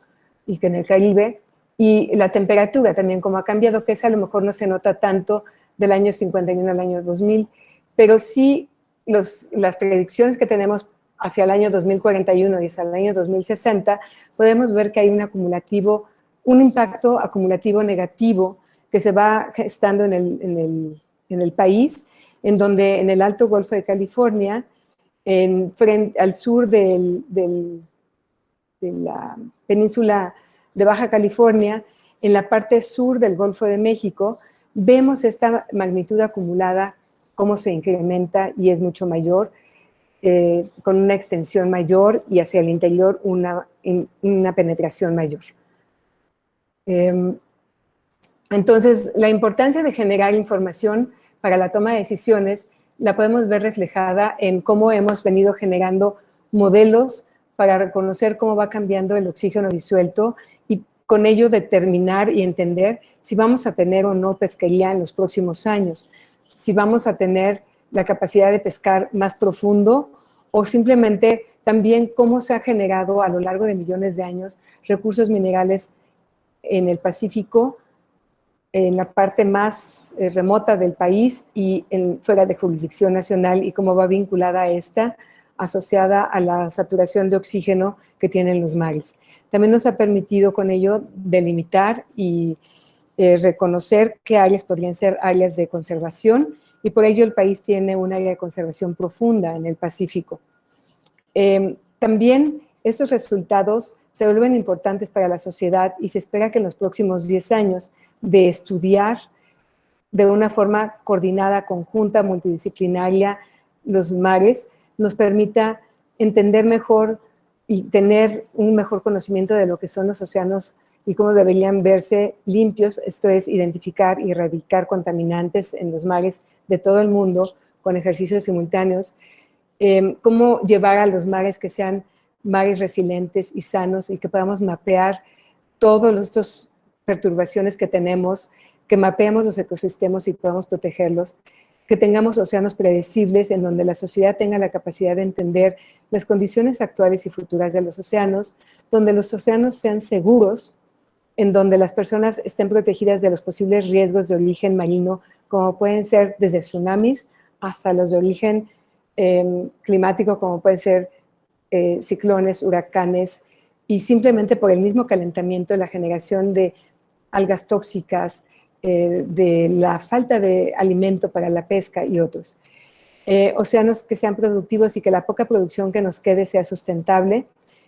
y que en el Caribe, y la temperatura también como ha cambiado, que esa a lo mejor no se nota tanto del año 51 al año 2000, pero sí las predicciones que tenemos hacia el año 2041 y hacia el año 2060, podemos ver que hay un impacto acumulativo negativo que se va gestando en el país, en donde en el Alto Golfo de California, al sur de la península de Baja California, en la parte sur del Golfo de México, vemos esta magnitud acumulada, cómo se incrementa y es mucho mayor, con una extensión mayor y hacia el interior una penetración mayor. Entonces, la importancia de generar información para la toma de decisiones la podemos ver reflejada en cómo hemos venido generando modelos para reconocer cómo va cambiando el oxígeno disuelto y con ello determinar y entender si vamos a tener o no pesquería en los próximos años, si vamos a tener la capacidad de pescar más profundo o simplemente también cómo se ha generado a lo largo de millones de años recursos minerales en el Pacífico, en la parte más remota del país y fuera de jurisdicción nacional y cómo va vinculada a esta, asociada a la saturación de oxígeno que tienen los mares. También nos ha permitido con ello delimitar y reconocer qué áreas podrían ser áreas de conservación y por ello el país tiene un área de conservación profunda en el Pacífico. También estos resultados se vuelven importantes para la sociedad y se espera que en los próximos 10 años de estudiar de una forma coordinada, conjunta, multidisciplinaria, los mares, nos permita entender mejor y tener un mejor conocimiento de lo que son los océanos y cómo deberían verse limpios, esto es, identificar y erradicar contaminantes en los mares de todo el mundo con ejercicios simultáneos, cómo llevar a los mares que sean mares resilientes y sanos y que podamos mapear todas estas perturbaciones que tenemos, que mapeemos los ecosistemas y podamos protegerlos, que tengamos océanos predecibles en donde la sociedad tenga la capacidad de entender las condiciones actuales y futuras de los océanos, donde los océanos sean seguros, en donde las personas estén protegidas de los posibles riesgos de origen marino, como pueden ser desde tsunamis hasta los de origen climático, como pueden ser ciclones, huracanes, y simplemente por el mismo calentamiento, la generación de algas tóxicas, de la falta de alimento para la pesca y otros. Océanos que sean productivos y que la poca producción que nos quede sea sustentable,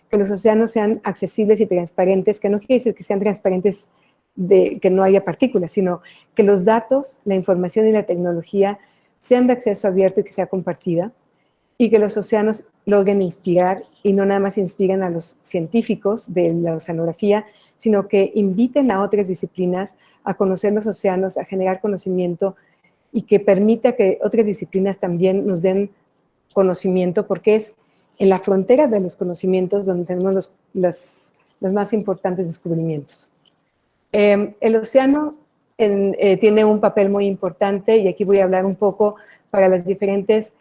que los océanos sean accesibles y transparentes, que no quiere decir que sean transparentes de que no haya partículas, sino que los datos, la información y la tecnología sean de acceso abierto y que sea compartida, y que los océanos logren inspirar, y no nada más inspiren a los científicos de la oceanografía, sino que inviten a otras disciplinas a conocer los océanos, a generar conocimiento, y que permita que otras disciplinas también nos den conocimiento, porque es en la frontera de los conocimientos donde tenemos los más importantes descubrimientos. El océano tiene un papel muy importante, y aquí voy a hablar un poco para las diferentes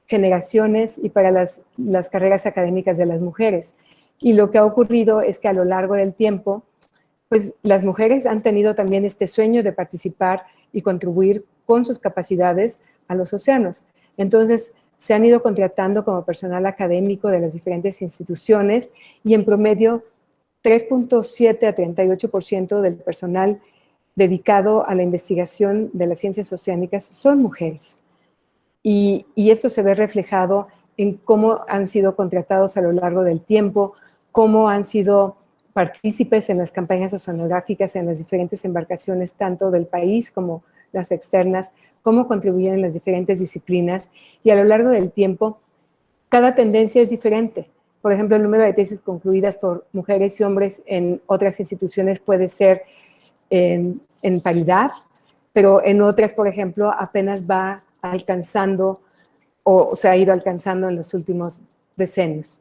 generaciones y para las carreras académicas de las mujeres. Y lo que ha ocurrido es que a lo largo del tiempo, pues las mujeres han tenido también este sueño de participar y contribuir con sus capacidades a los océanos. Entonces, se han ido contratando como personal académico de las diferentes instituciones, y en promedio 3.7 a 38% del personal dedicado a la investigación de las ciencias oceánicas son mujeres. Y esto se ve reflejado en cómo han sido contratados a lo largo del tiempo, cómo han sido partícipes en las campañas oceanográficas en las diferentes embarcaciones, tanto del país como las externas, cómo contribuyen en las diferentes disciplinas, y a lo largo del tiempo, cada tendencia es diferente. Por ejemplo, el número de tesis concluidas por mujeres y hombres en otras instituciones puede ser en paridad, pero en otras, por ejemplo, apenas va alcanzando o se ha ido alcanzando en los últimos decenios.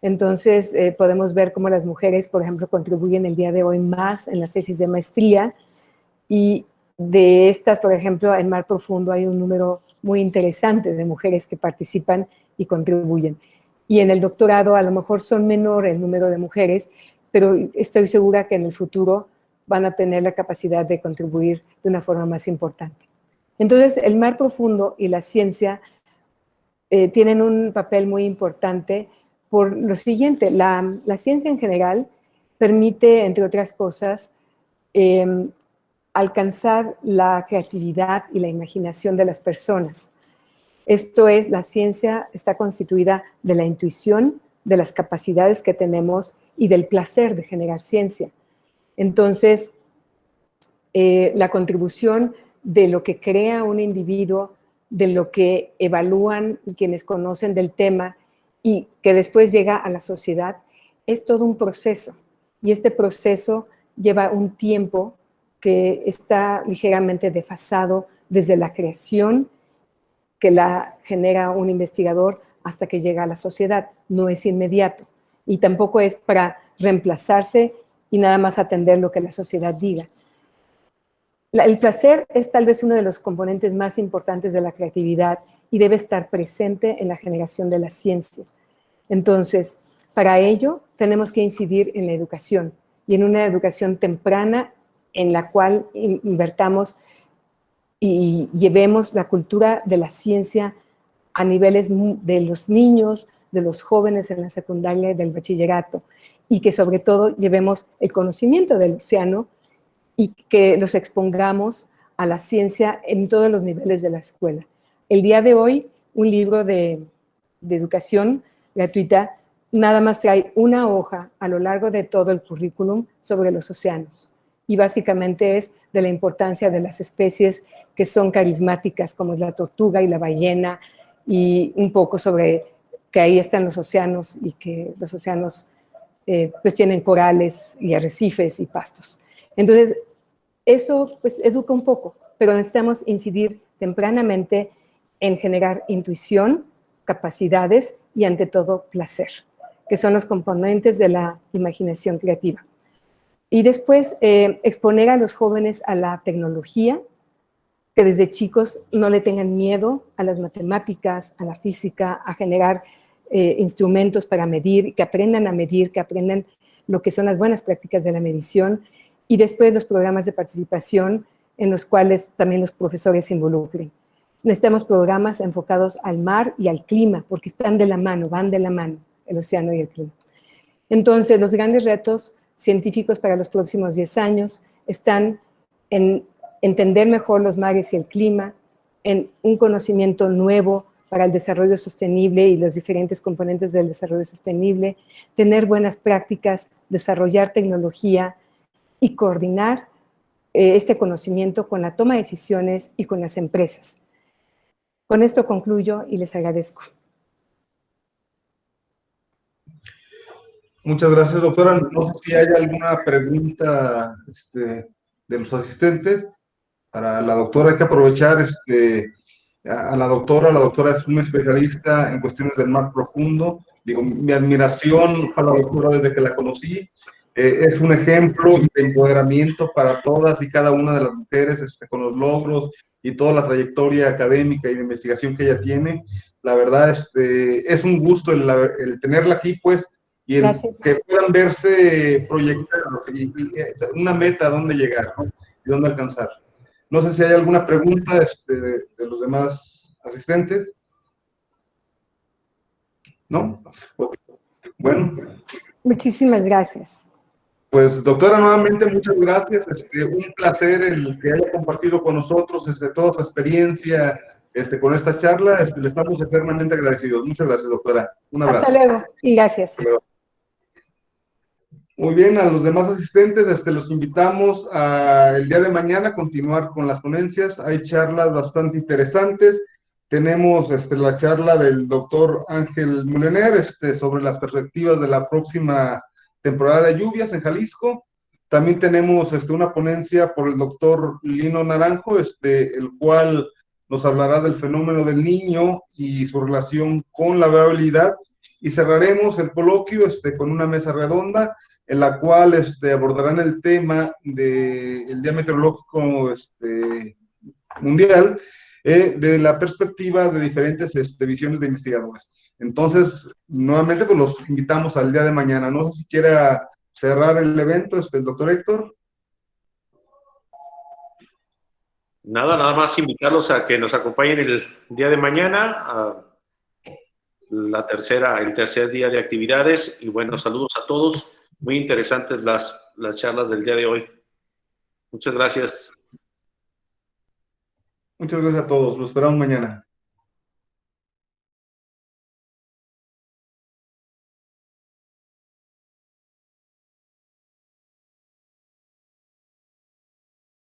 Entonces, podemos ver cómo las mujeres, por ejemplo, contribuyen el día de hoy más en las tesis de maestría, y de estas, por ejemplo, en Mar Profundo hay un número muy interesante de mujeres que participan y contribuyen. Y en el doctorado a lo mejor son menor el número de mujeres, pero estoy segura que en el futuro van a tener la capacidad de contribuir de una forma más importante. Entonces, el Mar Profundo y la ciencia tienen un papel muy importante por lo siguiente. La ciencia en general permite, entre otras cosas, alcanzar la creatividad y la imaginación de las personas. Esto es, la ciencia está constituida de la intuición, de las capacidades que tenemos y del placer de generar ciencia. Entonces, la contribución de lo que crea un individuo, de lo que evalúan quienes conocen del tema y que después llega a la sociedad, es todo un proceso. Y este proceso lleva un tiempo que está ligeramente desfasado desde la creación que la genera un investigador hasta que llega a la sociedad. No es inmediato y tampoco es para reemplazarse y nada más atender lo que la sociedad diga. El placer es tal vez uno de los componentes más importantes de la creatividad y debe estar presente en la generación de la ciencia. Entonces, para ello tenemos que incidir en la educación y en una educación temprana en la cual invertamos y llevemos la cultura de la ciencia a niveles de los niños, de los jóvenes en la secundaria y del bachillerato, y que sobre todo llevemos el conocimiento del océano y que los expongamos a la ciencia en todos los niveles de la escuela. El día de hoy, un libro de educación gratuita nada más trae una hoja a lo largo de todo el currículum sobre los océanos. y básicamente es de la importancia de las especies que son carismáticas, como es la tortuga y la ballena, y un poco sobre que ahí están los océanos y que los océanos pues tienen corales y arrecifes y pastos. Entonces, eso pues educa un poco, pero necesitamos incidir tempranamente en generar intuición, capacidades y ante todo placer, que son los componentes de la imaginación creativa. Y después exponer a los jóvenes a la tecnología, que desde chicos no le tengan miedo a las matemáticas, a la física, a generar instrumentos para medir, que aprendan a medir, que aprendan lo que son las buenas prácticas de la medición, y después los programas de participación en los cuales también los profesores se involucren. Necesitamos programas enfocados al mar y al clima, porque están de la mano, van de la mano, el océano y el clima. Entonces, los grandes retos científicos para los próximos 10 años están en entender mejor los mares y el clima, en un conocimiento nuevo para el desarrollo sostenible y los diferentes componentes del desarrollo sostenible, tener buenas prácticas, desarrollar tecnología y coordinar este conocimiento con la toma de decisiones y con las empresas. Con esto concluyo y les agradezco. Muchas gracias, doctora. No sé si hay alguna pregunta de los asistentes. Para la doctora hay que aprovechar a la doctora es una especialista en cuestiones del mar profundo. Digo, mi admiración para la doctora desde que la conocí. Es un ejemplo de empoderamiento para todas y cada una de las mujeres con los logros y toda la trayectoria académica y de investigación que ella tiene. La verdad, es un gusto el tenerla aquí, pues, y el que puedan verse proyectados y una meta a dónde llegar, ¿no? Y dónde alcanzar. No sé si hay alguna pregunta de los demás asistentes. ¿No? Okay. Bueno. Muchísimas gracias. Pues, doctora, nuevamente muchas gracias. Un placer el que haya compartido con nosotros toda su experiencia con esta charla. Le estamos eternamente agradecidos. Muchas gracias, doctora. Un abrazo. Hasta luego y gracias. Muy bien, a los demás asistentes los invitamos el día de mañana a continuar con las ponencias. Hay charlas bastante interesantes. Tenemos la charla del doctor Ángel Mulener sobre las perspectivas de la próxima temporada de lluvias en Jalisco. También tenemos una ponencia por el doctor Lino Naranjo, el cual nos hablará del fenómeno del niño y su relación con la viabilidad. Y cerraremos el coloquio con una mesa redonda en la cual abordarán el tema del Día Meteorológico Mundial de la perspectiva de diferentes visiones de investigadores. Entonces, nuevamente, pues los invitamos al día de mañana. No sé si quiera cerrar el evento, el doctor Héctor. Nada más invitarlos a que nos acompañen el día de mañana a el tercer día de actividades. Y bueno, saludos a todos. Muy interesantes las charlas del día de hoy. Muchas gracias. Muchas gracias a todos. Los esperamos mañana.